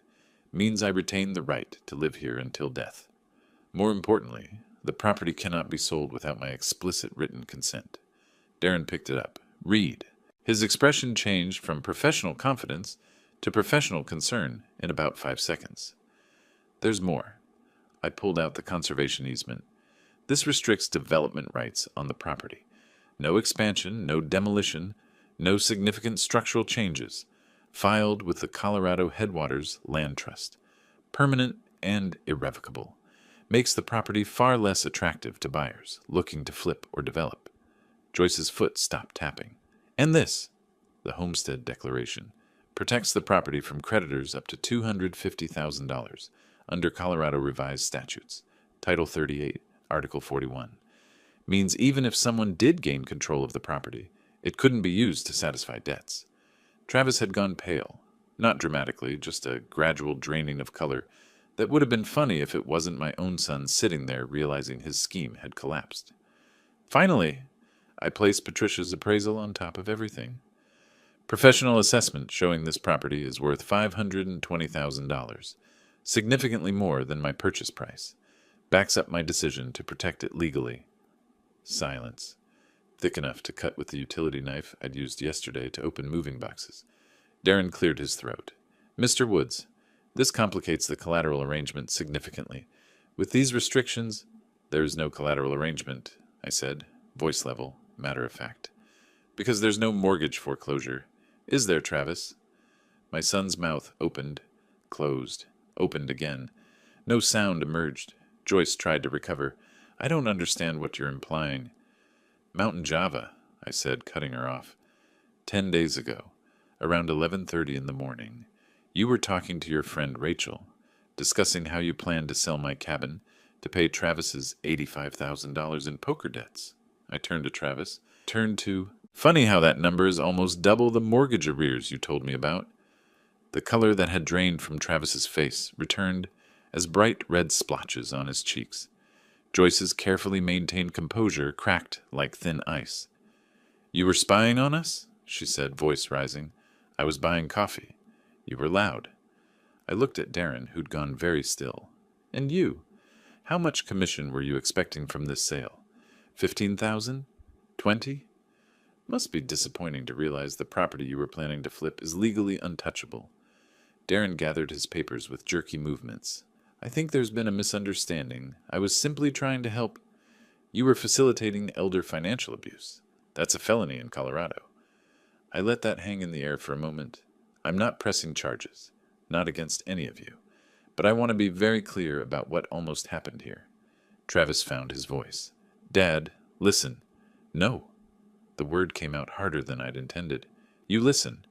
Means I retain the right to live here until death. More importantly, the property cannot be sold without my explicit written consent." Darren picked it up. "Read." His expression changed from professional confidence to professional concern in about 5 seconds. "There's more." I pulled out the conservation easement. "This restricts development rights on the property. No expansion, no demolition, no significant structural changes. Filed with the Colorado Headwaters Land Trust. Permanent and irrevocable. Makes the property far less attractive to buyers looking to flip or develop." Joyce's foot stopped tapping. "And this," the Homestead Declaration, "protects the property from creditors up to $250,000 under Colorado Revised Statutes, Title 38, Article 41. Means even if someone did gain control of the property, it couldn't be used to satisfy debts." Travis had gone pale, not dramatically, just a gradual draining of color that would have been funny if it wasn't my own son sitting there realizing his scheme had collapsed. "Finally," I placed Patricia's appraisal on top of everything. "Professional assessment showing this property is worth $520,000, significantly more than my purchase price. Backs up my decision to protect it legally." Silence. Thick enough to cut with the utility knife I'd used yesterday to open moving boxes. Darren cleared his throat. "Mr. Woods, this complicates the collateral arrangement significantly. With these restrictions—" "There is no collateral arrangement," I said, voice level, matter of fact. "Because there's no mortgage foreclosure. Is there, Travis?" My son's mouth opened, closed, opened again. No sound emerged. Joyce tried to recover. "I don't understand what you're implying." "Mountain Java," I said, cutting her off. 10 days ago, around 11:30 in the morning, you were talking to your friend Rachel, discussing how you planned to sell my cabin to pay Travis's $85,000 in poker debts." I turned to Travis. "Funny how that number is almost double the mortgage arrears you told me about." The color that had drained from Travis's face returned as bright red splotches on his cheeks. Joyce's carefully maintained composure cracked like thin ice. "You were spying on us?" she said, voice rising. "I was buying coffee. You were loud." I looked at Darren, who'd gone very still. "And you? How much commission were you expecting from this sale? 15,000? 20? Must be disappointing to realize the property you were planning to flip is legally untouchable." Darren gathered his papers with jerky movements. "I think there's been a misunderstanding. I was simply trying to help. You were facilitating elder financial abuse. That's a felony in Colorado." I let that hang in the air for a moment. "I'm not pressing charges, not against any of you, but I want to be very clear about what almost happened here." Travis found his voice. "Dad, listen." "No." The word came out harder than I'd intended. "You listen.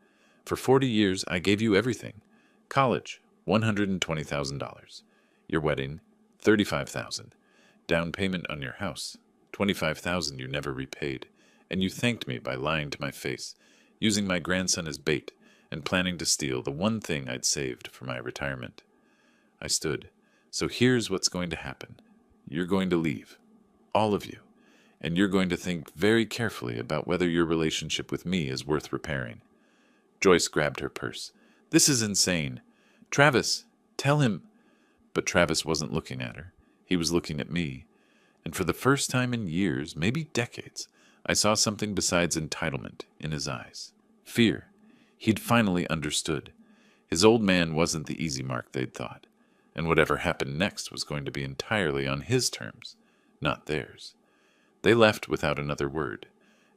For 40 years, I gave you everything. College, $120,000. Your wedding, $35,000. Down payment on your house, $25,000 you never repaid, and you thanked me by lying to my face, using my grandson as bait, and planning to steal the one thing I'd saved for my retirement. I stood. So here's what's going to happen. You're going to leave. All of you. And you're going to think very carefully about whether your relationship with me is worth repairing. Joyce grabbed her purse. This is insane. Travis, tell him. But Travis wasn't looking at her. He was looking at me. And for the first time in years, maybe decades, I saw something besides entitlement in his eyes. Fear. He'd finally understood. His old man wasn't the easy mark they'd thought. And whatever happened next was going to be entirely on his terms, not theirs. They left without another word.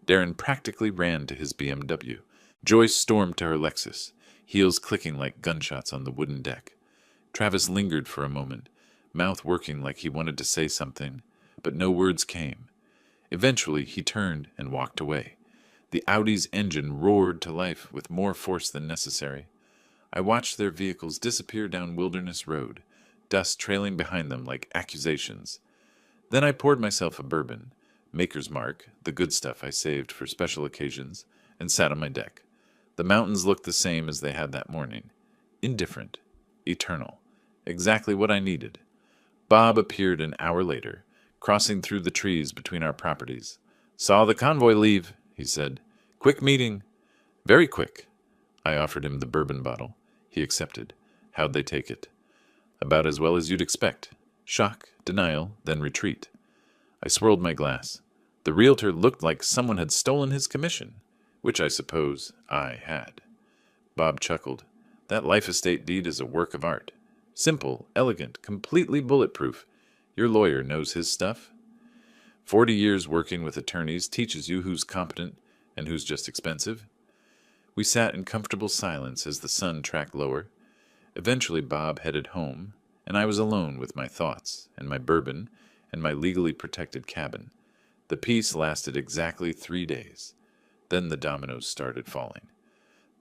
Darren practically ran to his BMW. Joyce stormed to her Lexus, heels clicking like gunshots on the wooden deck. Travis lingered for a moment, mouth working like he wanted to say something, but no words came. Eventually, he turned and walked away. The Audi's engine roared to life with more force than necessary. I watched their vehicles disappear down Wilderness Road, dust trailing behind them like accusations. Then I poured myself a bourbon, Maker's Mark, the good stuff I saved for special occasions, and sat on my deck. The mountains looked the same as they had that morning. Indifferent. Eternal. Exactly what I needed. Bob appeared an hour later, crossing through the trees between our properties. Saw the convoy leave, he said. Quick meeting. Very quick. I offered him the bourbon bottle. He accepted. How'd they take it? About as well as you'd expect. Shock, denial, then retreat. I swirled my glass. The Realtor looked like someone had stolen his commission, which I suppose I had. Bob chuckled. That life estate deed is a work of art. Simple, elegant, completely bulletproof. Your lawyer knows his stuff. 40 years working with attorneys teaches you who's competent and who's just expensive. We sat in comfortable silence as the sun tracked lower. Eventually Bob headed home, and I was alone with my thoughts and my bourbon and my legally protected cabin. The peace lasted exactly 3 days. Then the dominoes started falling.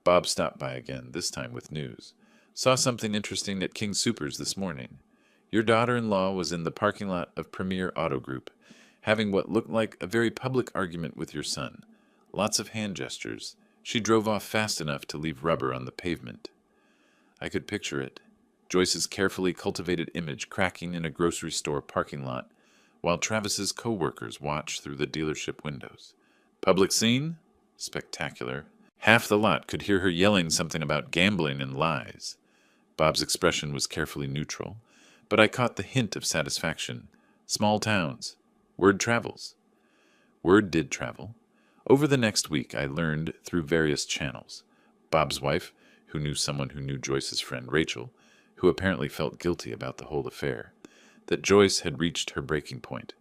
Bob stopped by again, this time with news. Saw something interesting at King Soopers this morning. Your daughter-in-law was in the parking lot of Premier Auto Group, having what looked like a very public argument with your son. Lots of hand gestures. She drove off fast enough to leave rubber on the pavement. I could picture it. Joyce's carefully cultivated image cracking in a grocery store parking lot, while Travis's co-workers watched through the dealership windows. Public scene? Spectacular. Half the lot could hear her yelling something about gambling and lies. Bob's expression was carefully neutral, but I caught the hint of satisfaction. Small towns. Word travels. Word did travel. Over the next week, I learned through various channels. Bob's wife, who knew someone who knew Joyce's friend Rachel, who apparently felt guilty about the whole affair, that Joyce had reached her breaking point.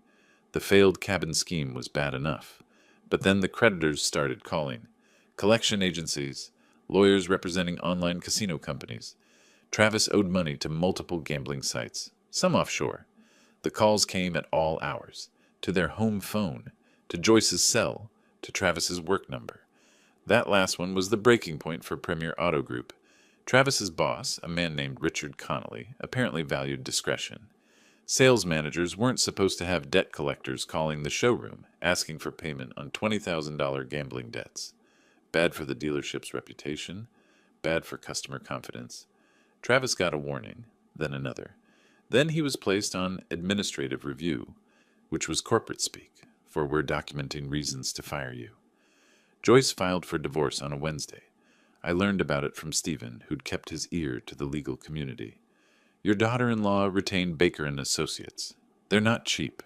The failed cabin scheme was bad enough. But then the creditors started calling. Collection agencies, lawyers representing online casino companies. Travis owed money to multiple gambling sites, some offshore. The calls came at all hours, to their home phone, to Joyce's cell, to Travis's work number. That last one was the breaking point for Premier Auto Group. Travis's boss, a man named Richard Connolly, apparently valued discretion. Sales managers weren't supposed to have debt collectors calling the showroom, asking for payment on $20,000 gambling debts. Bad for the dealership's reputation, bad for customer confidence. Travis got a warning, then another. Then he was placed on administrative review, which was corporate speak, for we're documenting reasons to fire you. Joyce filed for divorce on a Wednesday. I learned about it from Stephen, who'd kept his ear to the legal community. Your daughter-in-law retained Baker & Associates. They're not cheap.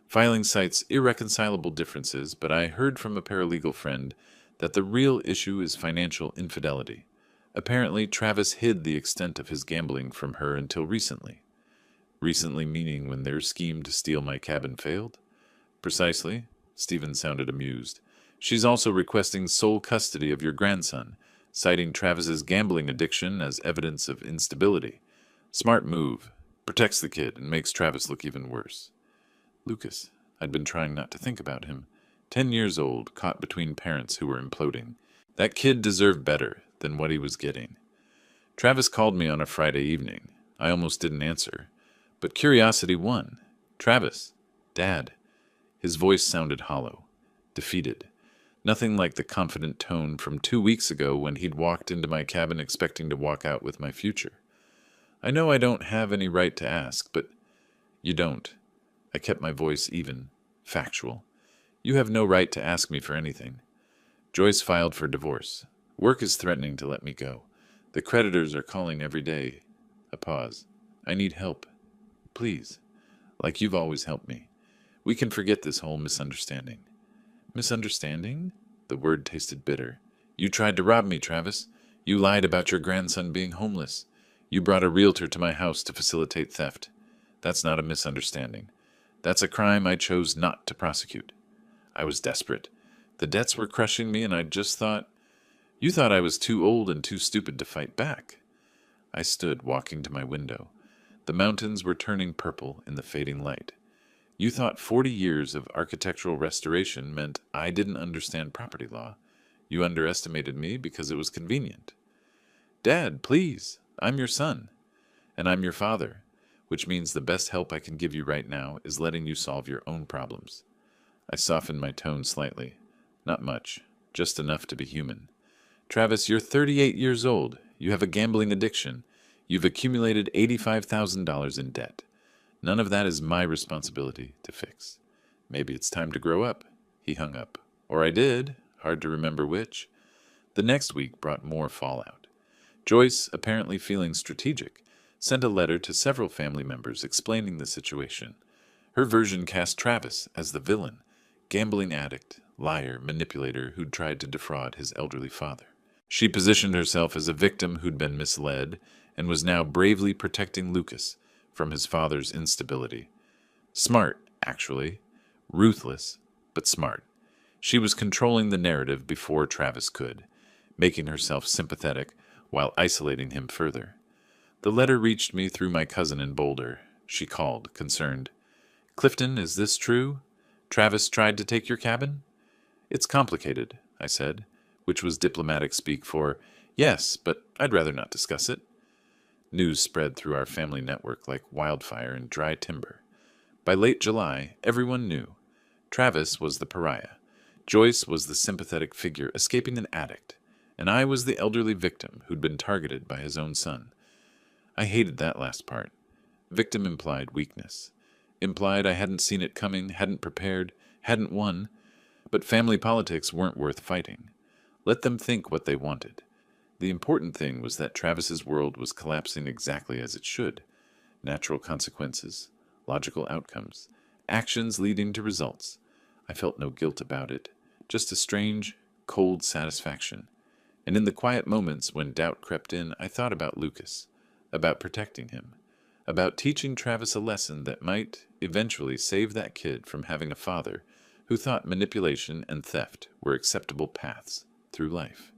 Filing cites irreconcilable differences, but I heard from a paralegal friend that the real issue is financial infidelity. Apparently, Travis hid the extent of his gambling from her until recently. Recently meaning when their scheme to steal my cabin failed? Precisely. Stephen sounded amused. She's also requesting sole custody of your grandson, citing Travis's gambling addiction as evidence of instability. Smart move. Protects the kid and makes Travis look even worse. Lucas. I'd been trying not to think about him. 10 years old, caught between parents who were imploding. That kid deserved better than what he was getting. Travis called me on a Friday evening. I almost didn't answer. But curiosity won. Travis. Dad. His voice sounded hollow, defeated. Nothing like the confident tone from 2 weeks ago when he'd walked into my cabin expecting to walk out with my future. I know I don't have any right to ask, but you don't. I kept my voice even, factual. You have no right to ask me for anything. Joyce filed for divorce. Work is threatening to let me go. The creditors are calling every day. A pause. I need help. Please. Like you've always helped me. We can forget this whole misunderstanding. Misunderstanding? The word tasted bitter. You tried to rob me, Travis. You lied about your grandson being homeless. You brought a realtor to my house to facilitate theft. That's not a misunderstanding. That's a crime I chose not to prosecute. I was desperate. The debts were crushing me, and I just thought... You thought I was too old and too stupid to fight back. I stood, walking to my window. The mountains were turning purple in the fading light. You thought 40 years of architectural restoration meant I didn't understand property law. You underestimated me because it was convenient. Dad, please, I'm your son. And I'm your father, which means the best help I can give you right now is letting you solve your own problems. I softened my tone slightly. Not much, just enough to be human. Travis, you're 38 years old. You have a gambling addiction. You've accumulated $85,000 in debt. None of that is my responsibility to fix. Maybe it's time to grow up. He hung up. Or I did. Hard to remember which. The next week brought more fallout. Joyce, apparently feeling strategic, sent a letter to several family members explaining the situation. Her version cast Travis as the villain, gambling addict, liar, manipulator who'd tried to defraud his elderly father. She positioned herself as a victim who'd been misled and was now bravely protecting Lucas from his father's instability. Smart, actually. Ruthless, but smart. She was controlling the narrative before Travis could, making herself sympathetic while isolating him further. The letter reached me through my cousin in Boulder. She called, concerned. Clifton, is this true? Travis tried to take your cabin? It's complicated, I said, which was diplomatic speak for, yes, but I'd rather not discuss it. News spread through our family network like wildfire in dry timber. By late July, everyone knew. Travis was the pariah. Joyce was the sympathetic figure escaping an addict, and I was the elderly victim who'd been targeted by his own son. I hated that last part. Victim implied weakness. Implied I hadn't seen it coming, hadn't prepared, hadn't won. But family politics weren't worth fighting. Let them think what they wanted. The important thing was that Travis's world was collapsing exactly as it should. Natural consequences, logical outcomes, actions leading to results. I felt no guilt about it, just a strange, cold satisfaction. And in the quiet moments when doubt crept in, I thought about Lucas, about protecting him, about teaching Travis a lesson that might eventually save that kid from having a father who thought manipulation and theft were acceptable paths through life.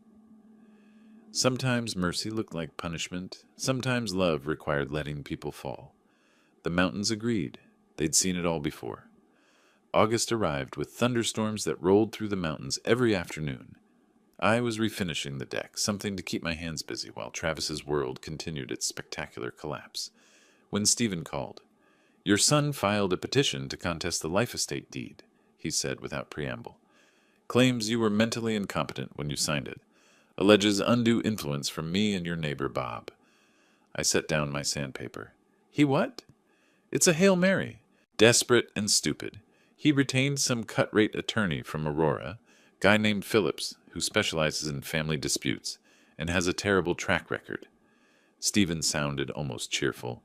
Sometimes mercy looked like punishment. Sometimes love required letting people fall. The mountains agreed. They'd seen it all before. August arrived with thunderstorms that rolled through the mountains every afternoon. I was refinishing the deck, something to keep my hands busy while Travis's world continued its spectacular collapse, when Stephen called. Your son filed a petition to contest the life estate deed, he said without preamble. Claims you were mentally incompetent when you signed it. Alleges undue influence from me and your neighbor, Bob. I set down my sandpaper. He what? It's a Hail Mary. Desperate and stupid. He retained some cut-rate attorney from Aurora, guy named Phillips, who specializes in family disputes, and has a terrible track record. Stephen sounded almost cheerful.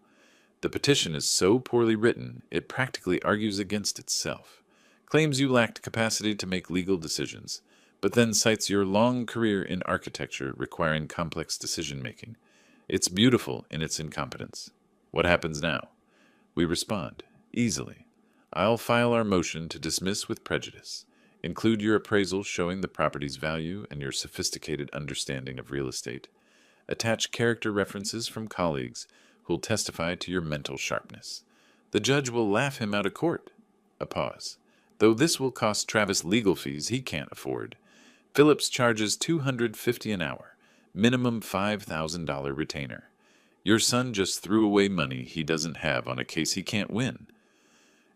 The petition is so poorly written, it practically argues against itself. Claims you lacked capacity to make legal decisions, but then cites your long career in architecture requiring complex decision-making. It's beautiful in its incompetence. What happens now? We respond, easily. I'll file our motion to dismiss with prejudice. Include your appraisal showing the property's value and your sophisticated understanding of real estate. Attach character references from colleagues who'll testify to your mental sharpness. The judge will laugh him out of court. A pause. Though this will cost Travis legal fees he can't afford. Phillips charges $250 an hour, minimum $5,000 retainer. Your son just threw away money he doesn't have on a case he can't win.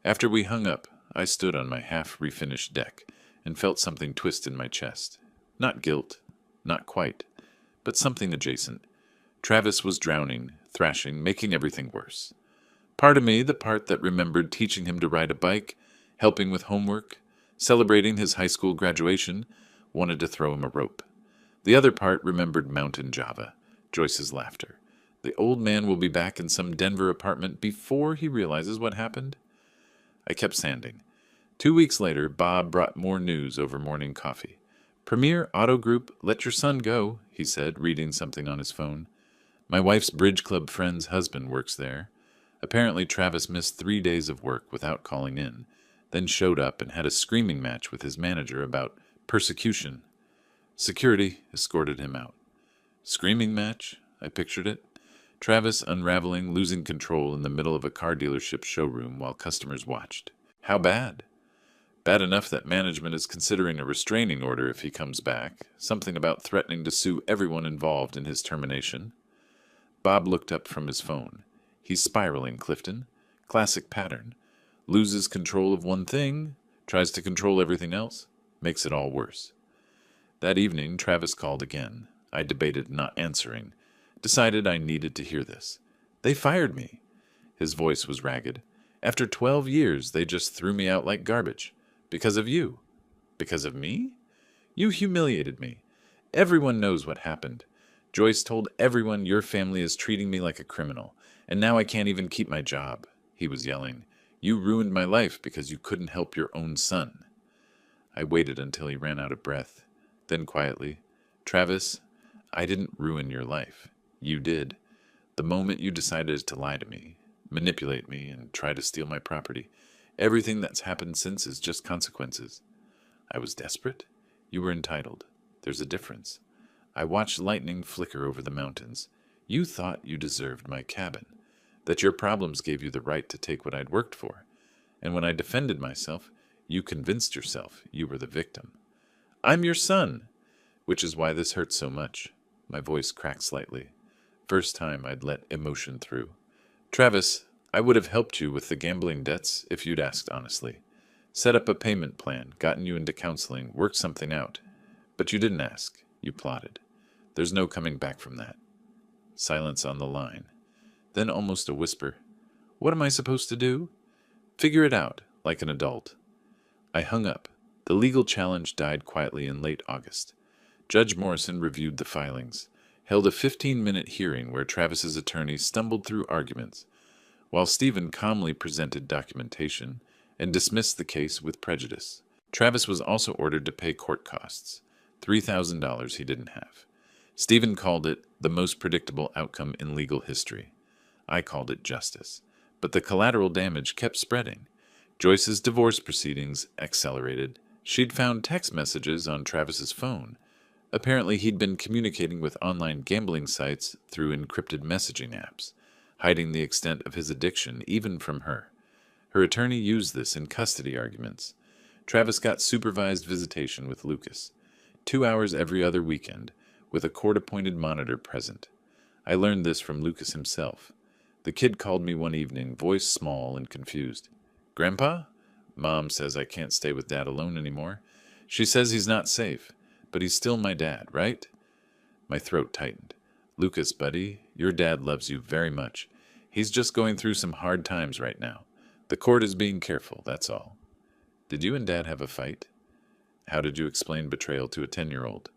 After we hung up, I stood on my half-refinished deck and felt something twist in my chest. Not guilt, not quite, but something adjacent. Travis was drowning, thrashing, making everything worse. Part of me, the part that remembered teaching him to ride a bike, helping with homework, celebrating his high school graduation, wanted to throw him a rope. The other part remembered Mountain Java, Joyce's laughter. The old man will be back in some Denver apartment before he realizes what happened. I kept sanding. 2 weeks later, Bob brought more news over morning coffee. Premier Auto Group, let your son go, he said, reading something on his phone. My wife's bridge club friend's husband works there. Apparently Travis missed 3 days of work without calling in, then showed up and had a screaming match with his manager about persecution. Security escorted him out. Screaming match? I pictured it. Travis unraveling, losing control in the middle of a car dealership showroom while customers watched. How bad? Bad enough that management is considering a restraining order if he comes back, something about threatening to sue everyone involved in his termination. Bob looked up from his phone. He's spiraling, Clifton. Classic pattern. Loses control of one thing, tries to control everything else, makes it all worse. That evening, Travis called again. I debated not answering. Decided I needed to hear this. They fired me. His voice was ragged. After 12 years, they just threw me out like garbage. Because of you. Because of me? You humiliated me. Everyone knows what happened. Joyce told everyone your family is treating me like a criminal, and now I can't even keep my job. He was yelling. You ruined my life because you couldn't help your own son. I waited until he ran out of breath. Then quietly, Travis, I didn't ruin your life. You did. The moment you decided to lie to me, manipulate me, and try to steal my property, everything that's happened since is just consequences. I was desperate. You were entitled. There's a difference. I watched lightning flicker over the mountains. You thought you deserved my cabin, that your problems gave you the right to take what I'd worked for. And when I defended myself, you convinced yourself you were the victim. I'm your son, which is why this hurts so much. My voice cracked slightly. First time I'd let emotion through. Travis, I would have helped you with the gambling debts if you'd asked honestly. Set up a payment plan, gotten you into counseling, worked something out. But you didn't ask. You plotted. There's no coming back from that. Silence on the line. Then almost a whisper. What am I supposed to do? Figure it out, like an adult. I hung up. The legal challenge died quietly in late August. Judge Morrison reviewed the filings, held a 15-minute hearing where Travis's attorney stumbled through arguments, while Stephen calmly presented documentation and dismissed the case with prejudice. Travis was also ordered to pay court costs, $3,000 he didn't have. Stephen called it the most predictable outcome in legal history. I called it justice. But the collateral damage kept spreading. Joyce's divorce proceedings accelerated. She'd found text messages on Travis's phone. Apparently, he'd been communicating with online gambling sites through encrypted messaging apps, hiding the extent of his addiction even from her. Her attorney used this in custody arguments. Travis got supervised visitation with Lucas, 2 hours every other weekend, with a court-appointed monitor present. I learned this from Lucas himself. The kid called me one evening, voice small and confused. Grandpa? Mom says I can't stay with Dad alone anymore. She says he's not safe, but he's still my dad, right? My throat tightened. Lucas, buddy, your dad loves you very much. He's just going through some hard times right now. The court is being careful, that's all. Did you and Dad have a fight? How did you explain betrayal to a 10-year-old?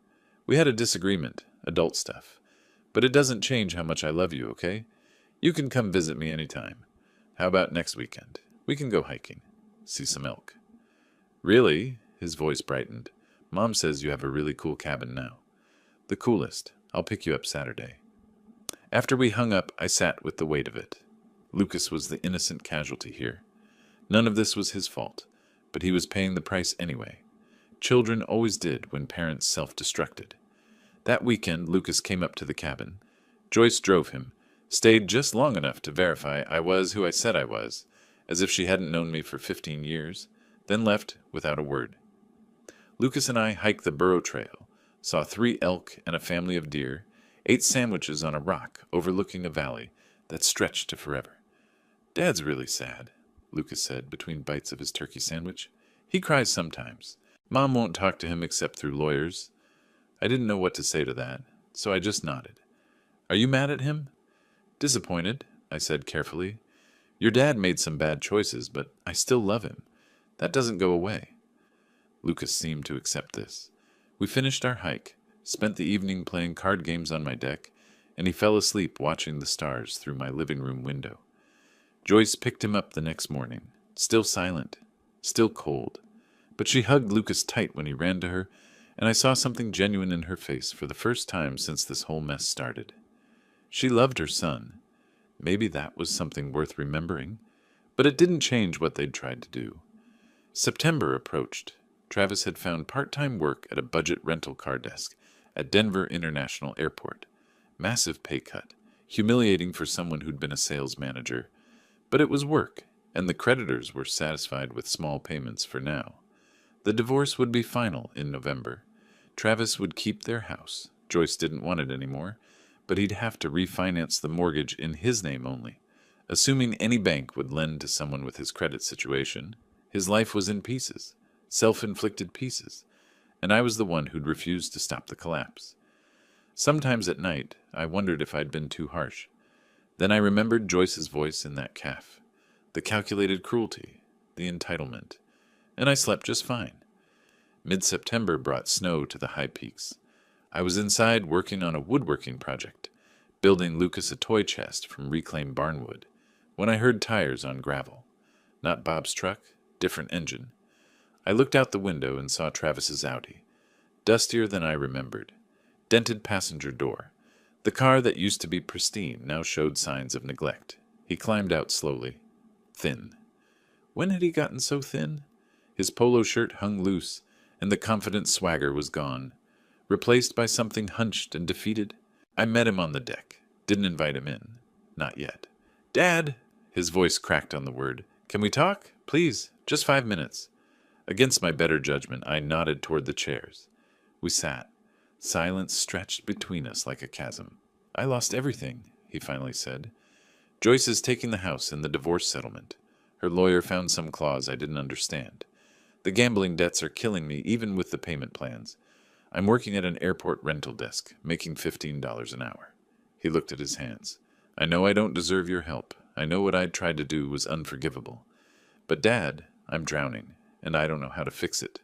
We had a disagreement, adult stuff. But it doesn't change how much I love you, okay? You can come visit me anytime. How about next weekend? We can go hiking. See some elk. Really? His voice brightened. Mom says you have a really cool cabin now. The coolest. I'll pick you up Saturday. After we hung up, I sat with the weight of it. Lucas was the innocent casualty here. None of this was his fault, but he was paying the price anyway. Children always did when parents self-destructed. That weekend, Lucas came up to the cabin. Joyce drove him, stayed just long enough to verify I was who I said I was, as if she hadn't known me for 15 years, then left without a word. Lucas and I hiked the Burro Trail, saw 3 elk and a family of deer, ate sandwiches on a rock overlooking a valley that stretched to forever. Dad's really sad. Lucas said between bites of his turkey sandwich. He cries sometimes. Mom won't talk to him except through lawyers. I didn't know what to say to that, so I just nodded. Are you mad at him? Disappointed, I said carefully. Your dad made some bad choices, but I still love him. That doesn't go away. Lucas seemed to accept this. We finished our hike, spent the evening playing card games on my deck, and he fell asleep watching the stars through my living room window. Joyce picked him up the next morning, still silent, still cold, but she hugged Lucas tight when he ran to her, and I saw something genuine in her face for the first time since this whole mess started. She loved her son. Maybe that was something worth remembering, but it didn't change what they'd tried to do. September approached. Travis had found part-time work at a budget rental car desk at Denver International Airport. Massive pay cut, humiliating for someone who'd been a sales manager. But it was work, and the creditors were satisfied with small payments for now. The divorce would be final in November. Travis would keep their house. Joyce didn't want it anymore, but he'd have to refinance the mortgage in his name only. Assuming any bank would lend to someone with his credit situation, his life was in pieces, self-inflicted pieces, and I was the one who'd refused to stop the collapse. Sometimes at night, I wondered if I'd been too harsh. Then I remembered Joyce's voice in that calf, the calculated cruelty, the entitlement, and I slept just fine. Mid-September brought snow to the high peaks. I was inside working on a woodworking project, building Lucas a toy chest from reclaimed barnwood, when I heard tires on gravel. Not Bob's truck, different engine. I looked out the window and saw Travis's Audi, dustier than I remembered. Dented passenger door. The car that used to be pristine now showed signs of neglect. He climbed out slowly. Thin. When had he gotten so thin? His polo shirt hung loose, and the confident swagger was gone, replaced by something hunched and defeated. I met him on the deck. Didn't invite him in. Not yet. Dad! His voice cracked on the word. Can we talk? Please, just 5 minutes. Against my better judgment, I nodded toward the chairs. We sat. Silence stretched between us like a chasm. I lost everything, he finally said. Joyce is taking the house in the divorce settlement. Her lawyer found some clause I didn't understand. The gambling debts are killing me, even with the payment plans. I'm working at an airport rental desk, making $15 an hour. He looked at his hands. I know I don't deserve your help. I know what I'd tried to do was unforgivable. But, Dad, I'm drowning, and I don't know how to fix it.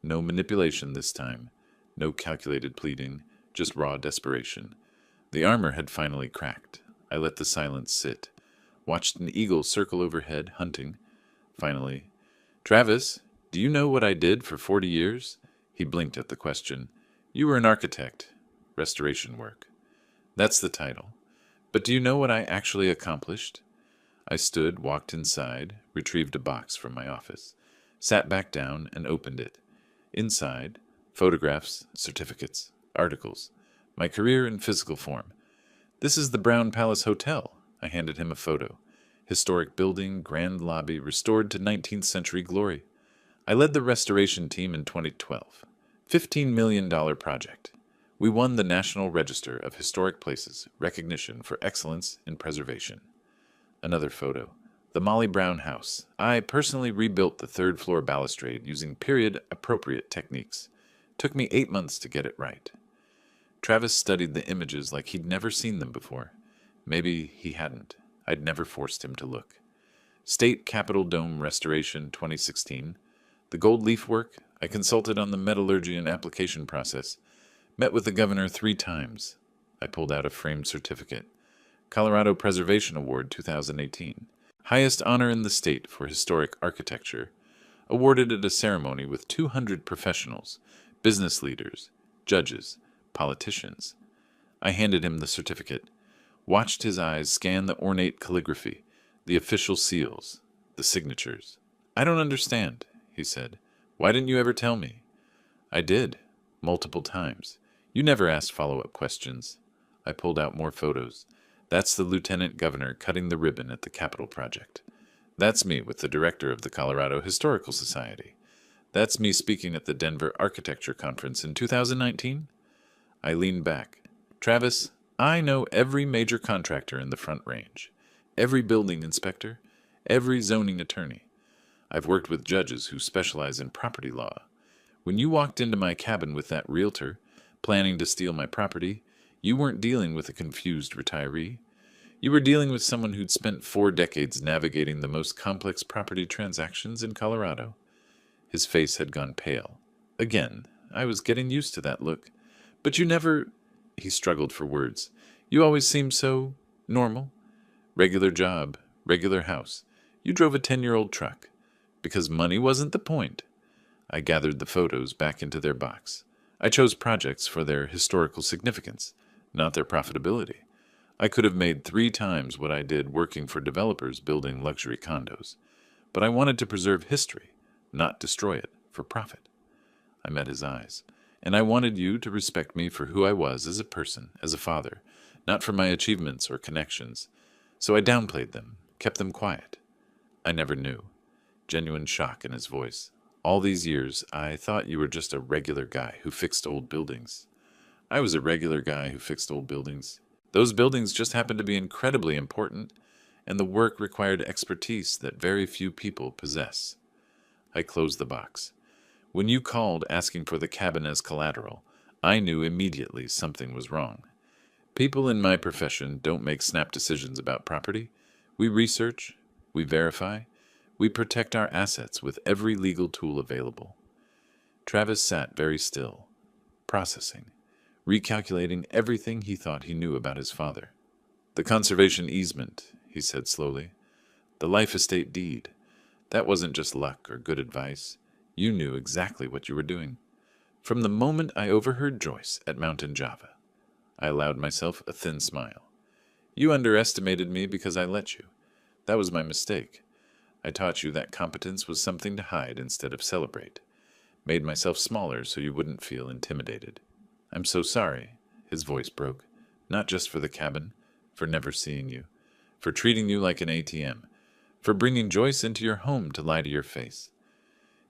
No manipulation this time. No calculated pleading, just raw desperation. The armor had finally cracked. I let the silence sit. Watched an eagle circle overhead, hunting. Finally, Travis, do you know what I did for 40 years? He blinked at the question. You were an architect. Restoration work. That's the title. But do you know what I actually accomplished? I stood, walked inside, retrieved a box from my office, sat back down and opened it. Inside, photographs, certificates, articles, my career in physical form. This is the Brown Palace Hotel. I handed him a photo. Historic building, grand lobby, restored to 19th century glory. I led the restoration team in 2012. $15 million project. We won the National Register of Historic Places recognition for excellence in preservation. Another photo. The Molly Brown House. I personally rebuilt the third-floor balustrade using period-appropriate techniques. Took me 8 months to get it right. Travis studied the images like he'd never seen them before. Maybe he hadn't. I'd never forced him to look. State Capitol Dome Restoration 2016. The gold leaf work, I consulted on the metallurgy and application process. Met with the governor 3 times. I pulled out a framed certificate. Colorado Preservation Award 2018. Highest honor in the state for historic architecture. Awarded at a ceremony with 200 professionals, business leaders, judges, politicians. I handed him the certificate. Watched his eyes scan the ornate calligraphy, the official seals, the signatures. I don't understand, he said. Why didn't you ever tell me? I did, multiple times. You never asked follow-up questions. I pulled out more photos. That's the lieutenant governor cutting the ribbon at the Capitol project. That's me with the director of the Colorado Historical Society. That's me speaking at the Denver Architecture Conference in 2019. I leaned back. Travis, I know every major contractor in the Front Range, every building inspector, Every zoning attorney. I've worked with judges who specialize in property law. When you walked into my cabin with that realtor, planning to steal my property, you weren't dealing with a confused retiree. You were dealing with someone who'd spent 4 decades navigating the most complex property transactions in Colorado. His face had gone pale. Again, I was getting used to that look. But you never... He struggled for words. You always seemed so... normal. Regular job, regular house. You drove a 10-year-old truck. Because money wasn't the point. I gathered the photos back into their box. I chose projects for their historical significance, not their profitability. I could have made 3 times what I did working for developers building luxury condos. But I wanted to preserve history, not destroy it for profit. I met his eyes. And I wanted you to respect me for who I was as a person, as a father, not for my achievements or connections. So I downplayed them, kept them quiet. I never knew. Genuine shock in his voice. All these years, I thought you were just a regular guy who fixed old buildings. I was a regular guy who fixed old buildings. Those buildings just happened to be incredibly important, and the work required expertise that very few people possess. I closed the box. When you called asking for the cabin as collateral, I knew immediately something was wrong. People in my profession don't make snap decisions about property. We research, we verify, we protect our assets with every legal tool available. Travis sat very still, processing, recalculating everything he thought he knew about his father. The conservation easement, he said slowly. The life estate deed. That wasn't just luck or good advice. You knew exactly what you were doing. From the moment I overheard Joyce at Mountain Java, I allowed myself a thin smile. You underestimated me because I let you. That was my mistake. I taught you that competence was something to hide instead of celebrate. Made myself smaller so you wouldn't feel intimidated. I'm so sorry, his voice broke. Not just for the cabin, for never seeing you, for treating you like an ATM, for bringing Joyce into your home to lie to your face.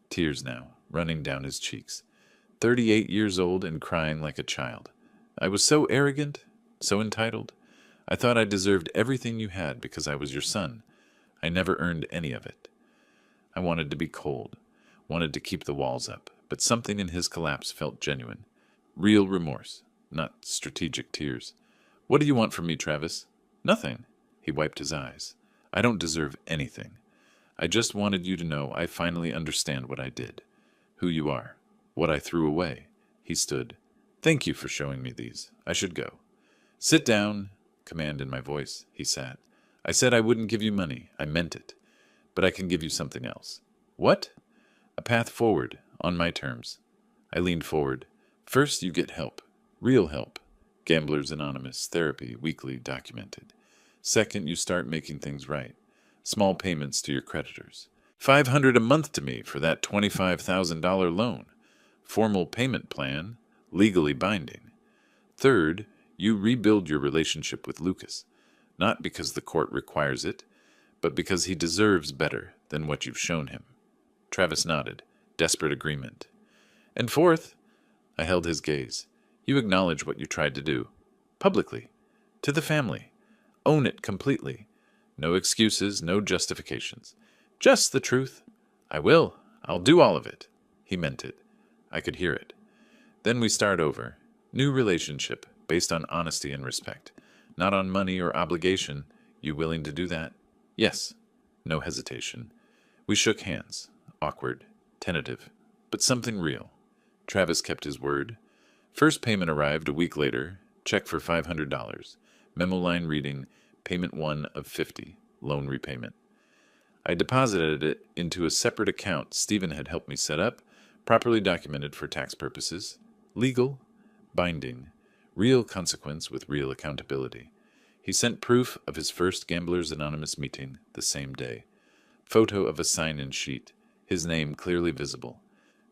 Tears now, running down his cheeks. 38 years old and crying like a child. I was so arrogant, so entitled. I thought I deserved everything you had because I was your son. I never earned any of it. I wanted to be cold, wanted to keep the walls up, but something in his collapse felt genuine. Real remorse, not strategic tears. What do you want from me, Travis? Nothing. He wiped his eyes. I don't deserve anything. I just wanted you to know I finally understand what I did. Who you are. What I threw away. He stood. Thank you for showing me these. I should go. Sit down, command in my voice. He sat. I said I wouldn't give you money. I meant it. But I can give you something else. What? A path forward, on my terms. I leaned forward. First, you get help. Real help. Gamblers Anonymous, therapy, weekly, documented. Second, you start making things right. Small payments to your creditors. $500 a month to me for that $25,000 loan. Formal payment plan, legally binding. Third, you rebuild your relationship with Lucas, not because the court requires it, but because he deserves better than what you've shown him. Travis nodded, desperate agreement. And fourth, I held his gaze. You acknowledge what you tried to do. Publicly. To the family. Own it completely. No excuses, no justifications. Just the truth. I will. I'll do all of it. He meant it. I could hear it. Then we start over. New relationship, based on honesty and respect. Not on money or obligation. You willing to do that? Yes. No hesitation. We shook hands. Awkward. Tentative. But something real. Travis kept his word. First payment arrived a week later. Check for $500. Memo line reading, payment 1 of 50, loan repayment. I deposited it into a separate account Stephen had helped me set up, properly documented for tax purposes, legal, binding, real consequence with real accountability. He sent proof of his first Gamblers Anonymous meeting the same day. Photo of a sign-in sheet, his name clearly visible.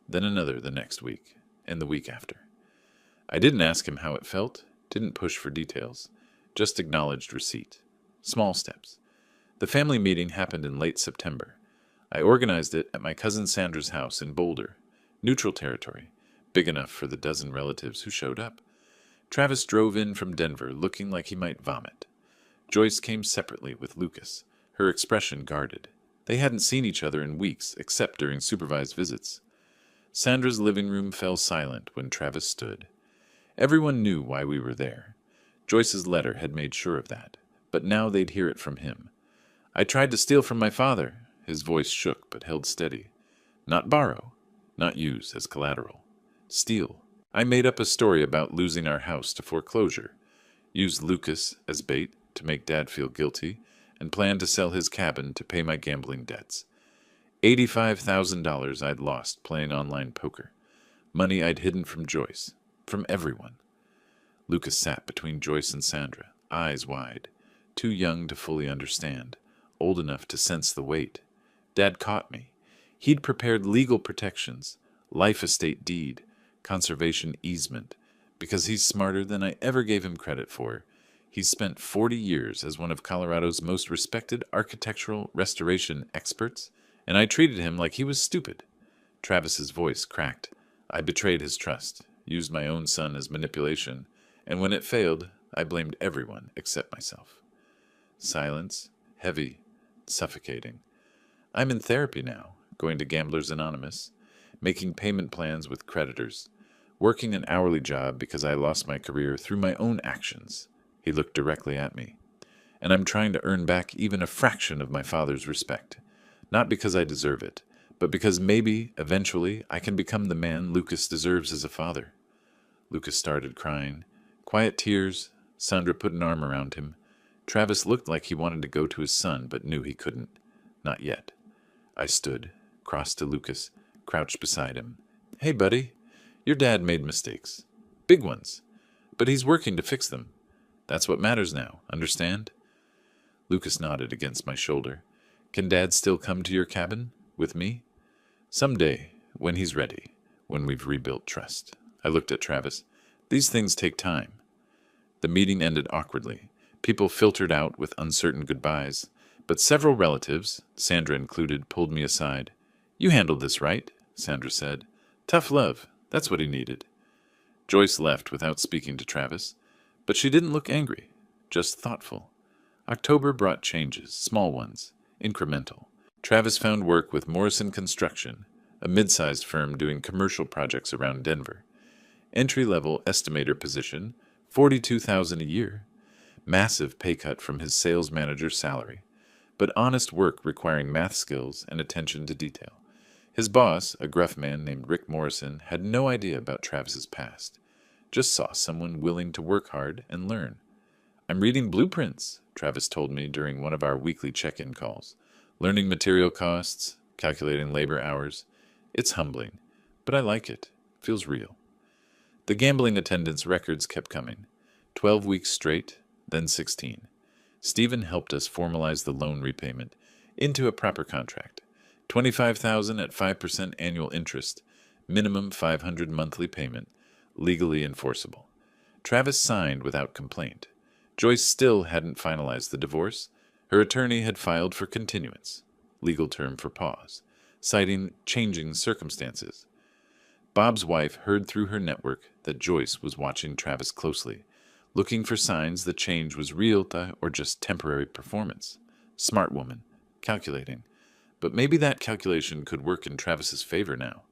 Then another the next week, and the week after. I didn't ask him how it felt, didn't push for details, just acknowledged receipt. Small steps. The family meeting happened in late September. I organized it at my cousin Sandra's house in Boulder, neutral territory, big enough for the dozen relatives who showed up. Travis drove in from Denver looking like he might vomit. Joyce came separately with Lucas, her expression guarded. They hadn't seen each other in weeks, except during supervised visits. Sandra's living room fell silent when Travis stood. Everyone knew why we were there. Joyce's letter had made sure of that, but now they'd hear it from him. I tried to steal from my father. His voice shook but held steady. Not borrow, not use as collateral. Steal. I made up a story about losing our house to foreclosure, used Lucas as bait to make Dad feel guilty, and planned to sell his cabin to pay my gambling debts. $85,000 I'd lost playing online poker. Money I'd hidden from Joyce, from everyone. Lucas sat between Joyce and Sandra, eyes wide, too young to fully understand, old enough to sense the weight. Dad caught me. He'd prepared legal protections, life estate deed, conservation easement, because he's smarter than I ever gave him credit for. He's spent 40 years as one of Colorado's most respected architectural restoration experts, and I treated him like he was stupid. Travis's voice cracked. I betrayed his trust, used my own son as manipulation, and when it failed, I blamed everyone except myself. Silence, heavy, suffocating. I'm in therapy now, going to Gamblers Anonymous, making payment plans with creditors, working an hourly job because I lost my career through my own actions. He looked directly at me. And I'm trying to earn back even a fraction of my father's respect. Not because I deserve it, but because maybe, eventually, I can become the man Lucas deserves as a father. Lucas started crying. Quiet tears. Sandra put an arm around him. Travis looked like he wanted to go to his son, but knew he couldn't. Not yet. I stood, crossed to Lucas, crouched beside him. Hey, buddy. Your dad made mistakes. Big ones. But he's working to fix them. That's what matters now, understand? Lucas nodded against my shoulder. Can Dad still come to your cabin? With me? Someday, when he's ready, when we've rebuilt trust. I looked at Travis. These things take time. The meeting ended awkwardly. People filtered out with uncertain goodbyes, but several relatives, Sandra included, pulled me aside. You handled this right, Sandra said. Tough love. That's what he needed. Joyce left without speaking to Travis, but she didn't look angry, just thoughtful. October brought changes, small ones, incremental. Travis found work with Morrison Construction, a mid-sized firm doing commercial projects around Denver. Entry-level estimator position, $42,000 a year. Massive pay cut from his sales manager's salary, but honest work requiring math skills and attention to detail. His boss, a gruff man named Rick Morrison, had no idea about Travis's past. Just saw someone willing to work hard and learn. I'm reading blueprints, Travis told me during one of our weekly check-in calls. Learning material costs, calculating labor hours. It's humbling, but I like it. Feels real. The gambling attendance records kept coming. 12 weeks straight, then 16. Stephen helped us formalize the loan repayment into a proper contract. $25,000 at 5% annual interest, minimum $500 monthly payment, legally enforceable. Travis signed without complaint. Joyce still hadn't finalized the divorce. Her attorney had filed for continuance, legal term for pause, citing changing circumstances. Bob's wife heard through her network that Joyce was watching Travis closely, looking for signs the change was real or just temporary performance. Smart woman, calculating. But maybe that calculation could work in Travis's favor now.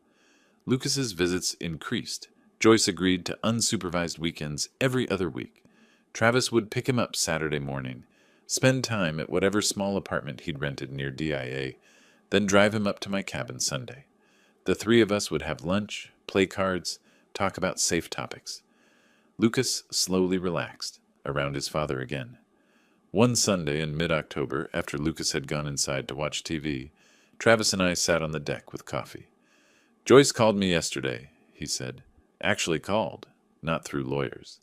Lucas's visits increased. Joyce agreed to unsupervised weekends every other week. Travis would pick him up Saturday morning, spend time at whatever small apartment he'd rented near DIA, then drive him up to my cabin Sunday. The three of us would have lunch, play cards, talk about safe topics. Lucas slowly relaxed, around his father again. One Sunday in mid-October, after Lucas had gone inside to watch TV, Travis and I sat on the deck with coffee. Joyce called me yesterday, he said. Actually called, not through lawyers.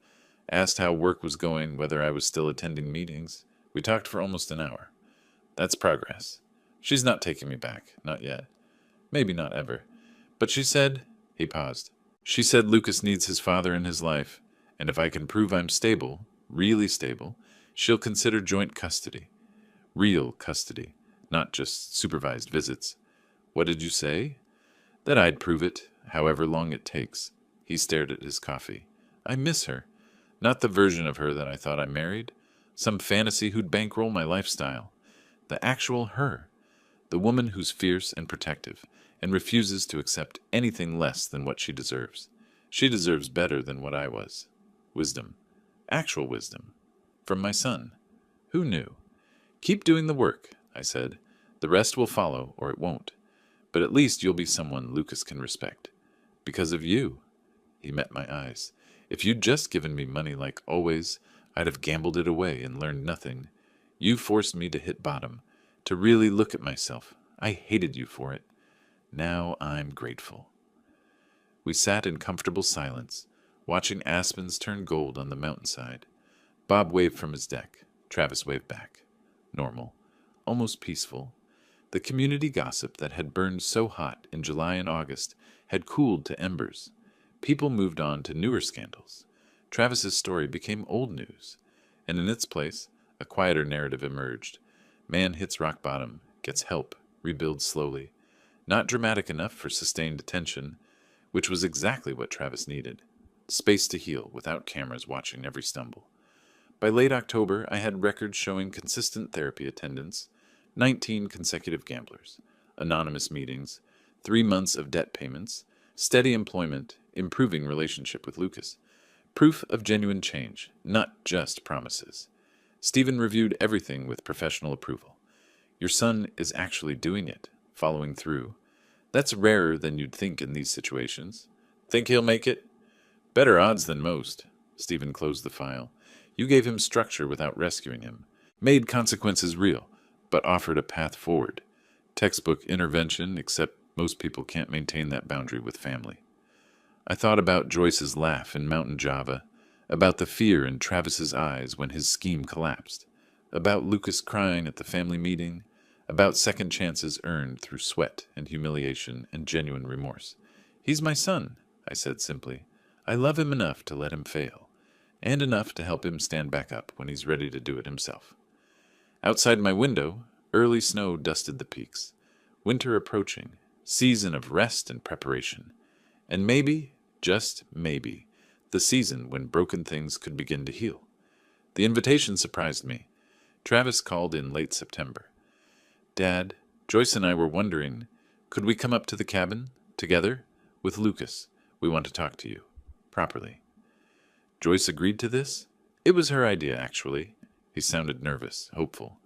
Asked how work was going, whether I was still attending meetings. We talked for almost an hour. That's progress. She's not taking me back, not yet. Maybe not ever. But she said, he paused. She said Lucas needs his father in his life, and if I can prove I'm stable, really stable, she'll consider joint custody. Real custody, not just supervised visits. What did you say? That I'd prove it, however long it takes. He stared at his coffee. I miss her. Not the version of her that I thought I married. Some fantasy who'd bankroll my lifestyle. The actual her. The woman who's fierce and protective, and refuses to accept anything less than what she deserves. She deserves better than what I was. Wisdom. Actual wisdom. From my son. Who knew? Keep doing the work, I said. The rest will follow, or it won't. But at least you'll be someone Lucas can respect. Because of you. He met my eyes. If you'd just given me money like always, I'd have gambled it away and learned nothing. You forced me to hit bottom, to really look at myself. I hated you for it. Now I'm grateful. We sat in comfortable silence, watching aspens turn gold on the mountainside. Bob waved from his deck. Travis waved back. Normal. Almost peaceful. The community gossip that had burned so hot in July and August had cooled to embers. People moved on to newer scandals. Travis's story became old news, and in its place, a quieter narrative emerged. Man hits rock bottom, gets help, rebuilds slowly. Not dramatic enough for sustained attention, which was exactly what Travis needed. Space to heal without cameras watching every stumble. By late October, I had records showing consistent therapy attendance, 19 consecutive gamblers, anonymous meetings, 3 months of debt payments, steady employment, improving relationship with Lucas. Proof of genuine change, not just promises. Stephen reviewed everything with professional approval. Your son is actually doing it, following through. That's rarer than you'd think in these situations. Think he'll make it? Better odds than most. Stephen closed the file. You gave him structure without rescuing him. Made consequences real, but offered a path forward. Textbook intervention, except most people can't maintain that boundary with family. I thought about Joyce's laugh in Mountain Java, about the fear in Travis's eyes when his scheme collapsed, about Lucas crying at the family meeting, about second chances earned through sweat and humiliation and genuine remorse. He's my son, I said simply. I love him enough to let him fail, and enough to help him stand back up when he's ready to do it himself. Outside my window, early snow dusted the peaks. Winter approaching, season of rest and preparation. And maybe, just maybe, the season when broken things could begin to heal. The invitation surprised me. Travis called in late September. Dad, Joyce and I were wondering, could we come up to the cabin, together, with Lucas? We want to talk to you, properly. Joyce agreed to this? It was her idea, actually. He sounded nervous, hopeful.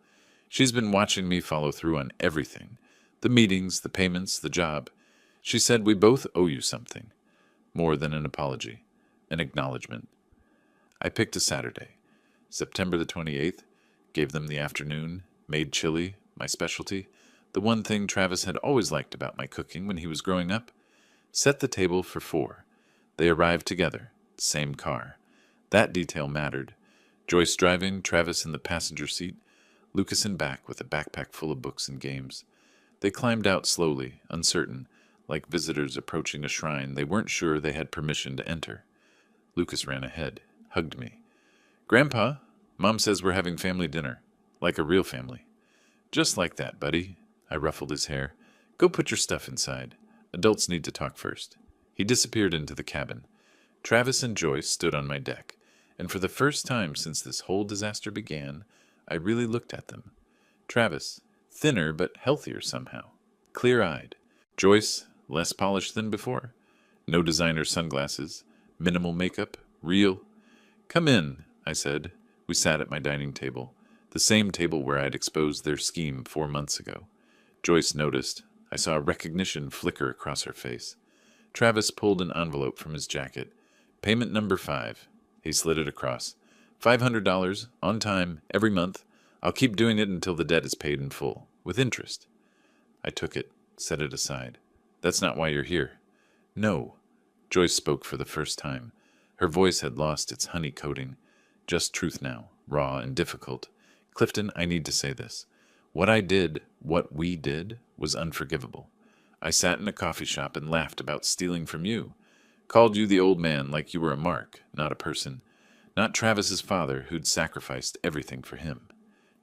She's been watching me follow through on everything. The meetings, the payments, the job. She said we both owe you something. More than an apology. An acknowledgement. I picked a Saturday. September the 28th. Gave them the afternoon. Made chili, my specialty. The one thing Travis had always liked about my cooking when he was growing up. Set the table for 4. They arrived together. Same car. That detail mattered. Joyce driving, Travis in the passenger seat, Lucas in back with a backpack full of books and games. They climbed out slowly, uncertain, like visitors approaching a shrine they weren't sure they had permission to enter. Lucas ran ahead, hugged me. Grandpa, Mom says we're having family dinner, like a real family. Just like that, buddy. I ruffled his hair. Go put your stuff inside. Adults need to talk first. He disappeared into the cabin. Travis and Joyce stood on my deck, and for the first time since this whole disaster began, I really looked at them. Travis, thinner but healthier somehow, clear-eyed. Joyce, less polished than before. No designer sunglasses, minimal makeup, real. Come in, I said. We sat at my dining table, the same table where I'd exposed their scheme 4 months ago. Joyce noticed. I saw recognition flicker across her face. Travis pulled an envelope from his jacket. Payment number 5. He slid it across. $500, on time, every month. I'll keep doing it until the debt is paid in full, with interest. I took it, set it aside. That's not why you're here. No. Joyce spoke for the first time. Her voice had lost its honey coating. Just truth now, raw and difficult. Clifton, I need to say this. What I did, what we did, was unforgivable. I sat in a coffee shop and laughed about stealing from you. Called you the old man like you were a mark, not a person. Not Travis's father who'd sacrificed everything for him.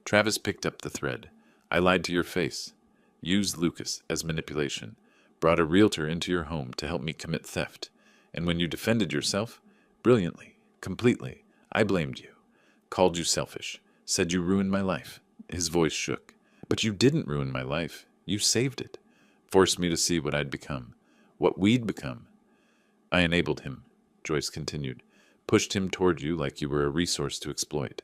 Travis picked up the thread. I lied to your face. Used Lucas as manipulation. Brought a realtor into your home to help me commit theft. And when you defended yourself, brilliantly, completely, I blamed you. Called you selfish. Said you ruined my life. His voice shook. But you didn't ruin my life. You saved it. Forced me to see what I'd become. What we'd become. I enabled him, Joyce continued. Pushed him toward you like you were a resource to exploit.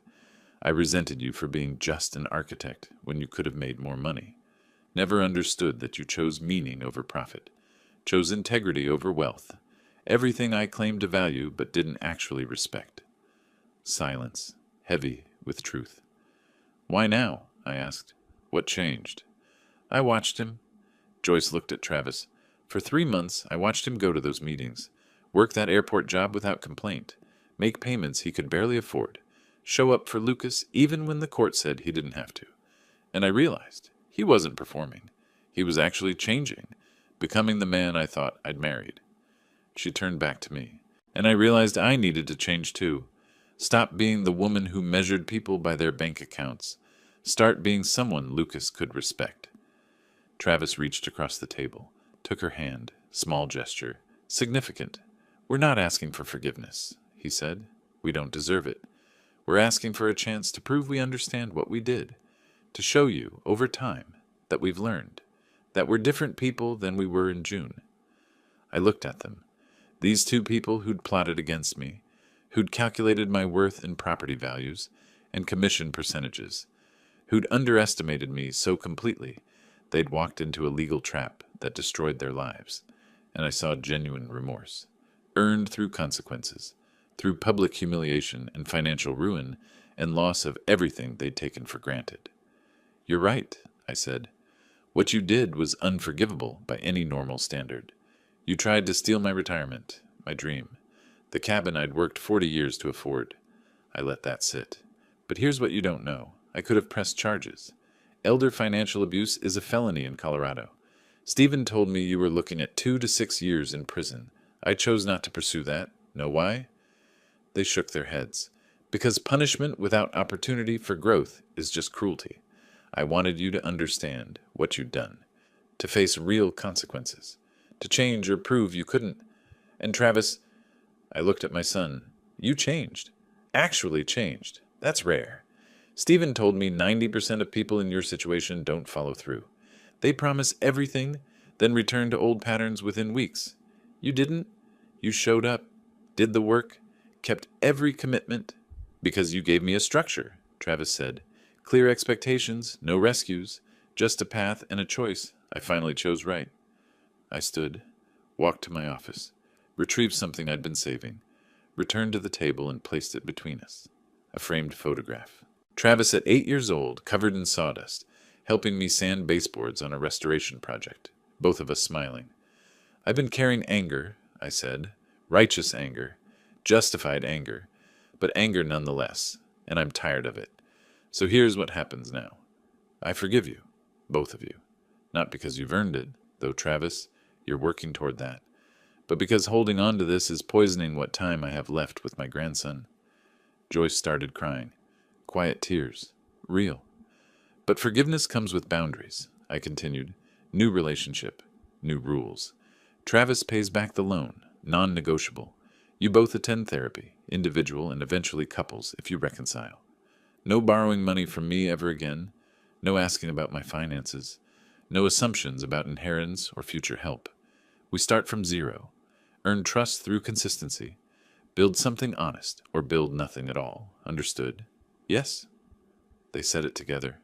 I resented you for being just an architect when you could have made more money. Never understood that you chose meaning over profit. Chose integrity over wealth. Everything I claimed to value but didn't actually respect. Silence, heavy with truth. Why now? I asked. What changed? I watched him. Joyce looked at Travis. For 3 months, I watched him go to those meetings, work that airport job without complaint, make payments he could barely afford, show up for Lucas even when the court said he didn't have to. And I realized he wasn't performing. He was actually changing, becoming the man I thought I'd married. She turned back to me, and I realized I needed to change too. Stop being the woman who measured people by their bank accounts. Start being someone Lucas could respect. Travis reached across the table, took her hand, small gesture, significant. We're not asking for forgiveness, he said. We don't deserve it. We're asking for a chance to prove we understand what we did, to show you, over time, that we've learned, that we're different people than we were in June. I looked at them. These two people who'd plotted against me, who'd calculated my worth in property values and commission percentages, who'd underestimated me so completely they'd walked into a legal trap that destroyed their lives, and I saw genuine remorse, earned through consequences, through public humiliation and financial ruin and loss of everything they'd taken for granted. You're right, I said. What you did was unforgivable by any normal standard. You tried to steal my retirement, my dream, the cabin I'd worked 40 years to afford. I let that sit. But here's what you don't know. I could have pressed charges. Elder financial abuse is a felony in Colorado. Stephen told me you were looking at 2 to 6 years in prison. I chose not to pursue that. Know why? They shook their heads. Because punishment without opportunity for growth is just cruelty. I wanted you to understand what you'd done, to face real consequences, to change or prove you couldn't. And Travis, I looked at my son. You changed. Actually changed. That's rare. Stephen told me 90% of people in your situation don't follow through. They promise everything, then return to old patterns within weeks. You didn't. You showed up, did the work, kept every commitment, because you gave me a structure, Travis said. Clear expectations, no rescues, just a path and a choice. I finally chose right. I stood, walked to my office, retrieved something I'd been saving, returned to the table and placed it between us. A framed photograph. Travis at 8 years old, covered in sawdust, helping me sand baseboards on a restoration project, both of us smiling. I've been carrying anger, I said, righteous anger, justified anger, but anger nonetheless, and I'm tired of it. So here's what happens now. I forgive you, both of you. Not because you've earned it, though, Travis, you're working toward that, but because holding on to this is poisoning what time I have left with my grandson. Joyce started crying. Quiet tears. Real. But forgiveness comes with boundaries, I continued. New relationship. New rules. Travis pays back the loan. Non-negotiable. You both attend therapy, individual and eventually couples, if you reconcile. No borrowing money from me ever again. No asking about my finances. No assumptions about inheritance or future help. We start from zero. Earn trust through consistency. Build something honest or build nothing at all. Understood? Yes? They said it together.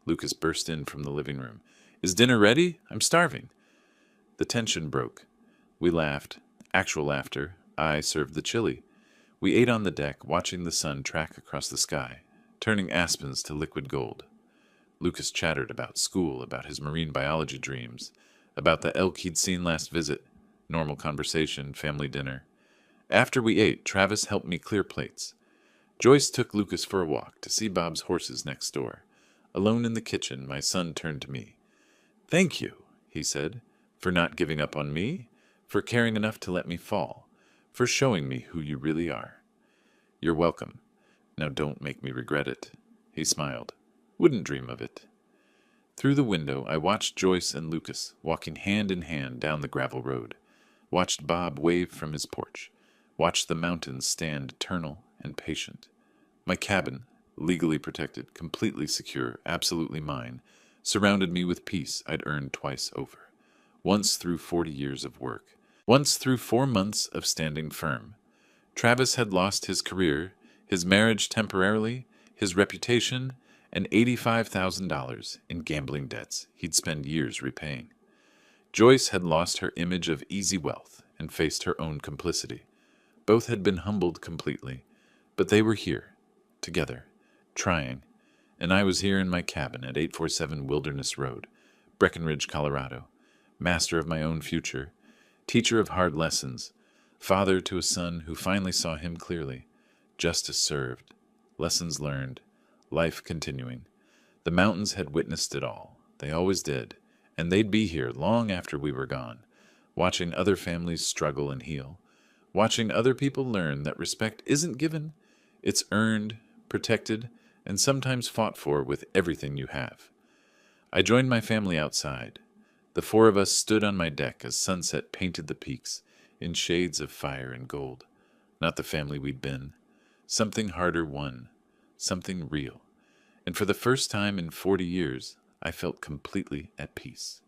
Lucas burst in from the living room. Is dinner ready? I'm starving. The tension broke. We laughed. Actual laughter. I served the chili. We ate on the deck, watching the sun track across the sky, turning aspens to liquid gold. Lucas chattered about school, about his marine biology dreams, about the elk he'd seen last visit, normal conversation, family dinner. After we ate, Travis helped me clear plates. Joyce took Lucas for a walk to see Bob's horses next door. Alone in the kitchen, my son turned to me. Thank you, he said, for not giving up on me, for caring enough to let me fall, for showing me who you really are. You're welcome. Now don't make me regret it. He smiled. Wouldn't dream of it. Through the window, I watched Joyce and Lucas walking hand in hand down the gravel road, watched Bob wave from his porch, watched the mountains stand eternal and patient. My cabin, legally protected, completely secure, absolutely mine, surrounded me with peace I'd earned twice over. Once through 40 years of work, once through 4 months of standing firm. Travis had lost his career, his marriage temporarily, his reputation, and $85,000 in gambling debts he'd spent years repaying. Joyce had lost her image of easy wealth and faced her own complicity. Both had been humbled completely, but they were here, together, trying, and I was here in my cabin at 847 Wilderness Road, Breckenridge, Colorado, master of my own future, teacher of hard lessons, father to a son who finally saw him clearly, justice served, lessons learned, life continuing. The mountains had witnessed it all. They always did, and they'd be here long after we were gone, watching other families struggle and heal, watching other people learn that respect isn't given, it's earned, protected, and sometimes fought for with everything you have. I joined my family outside. The four of us stood on my deck as sunset painted the peaks in shades of fire and gold. Not the family we'd been. Something harder won. Something real. And for the first time in 40 years, I felt completely at peace.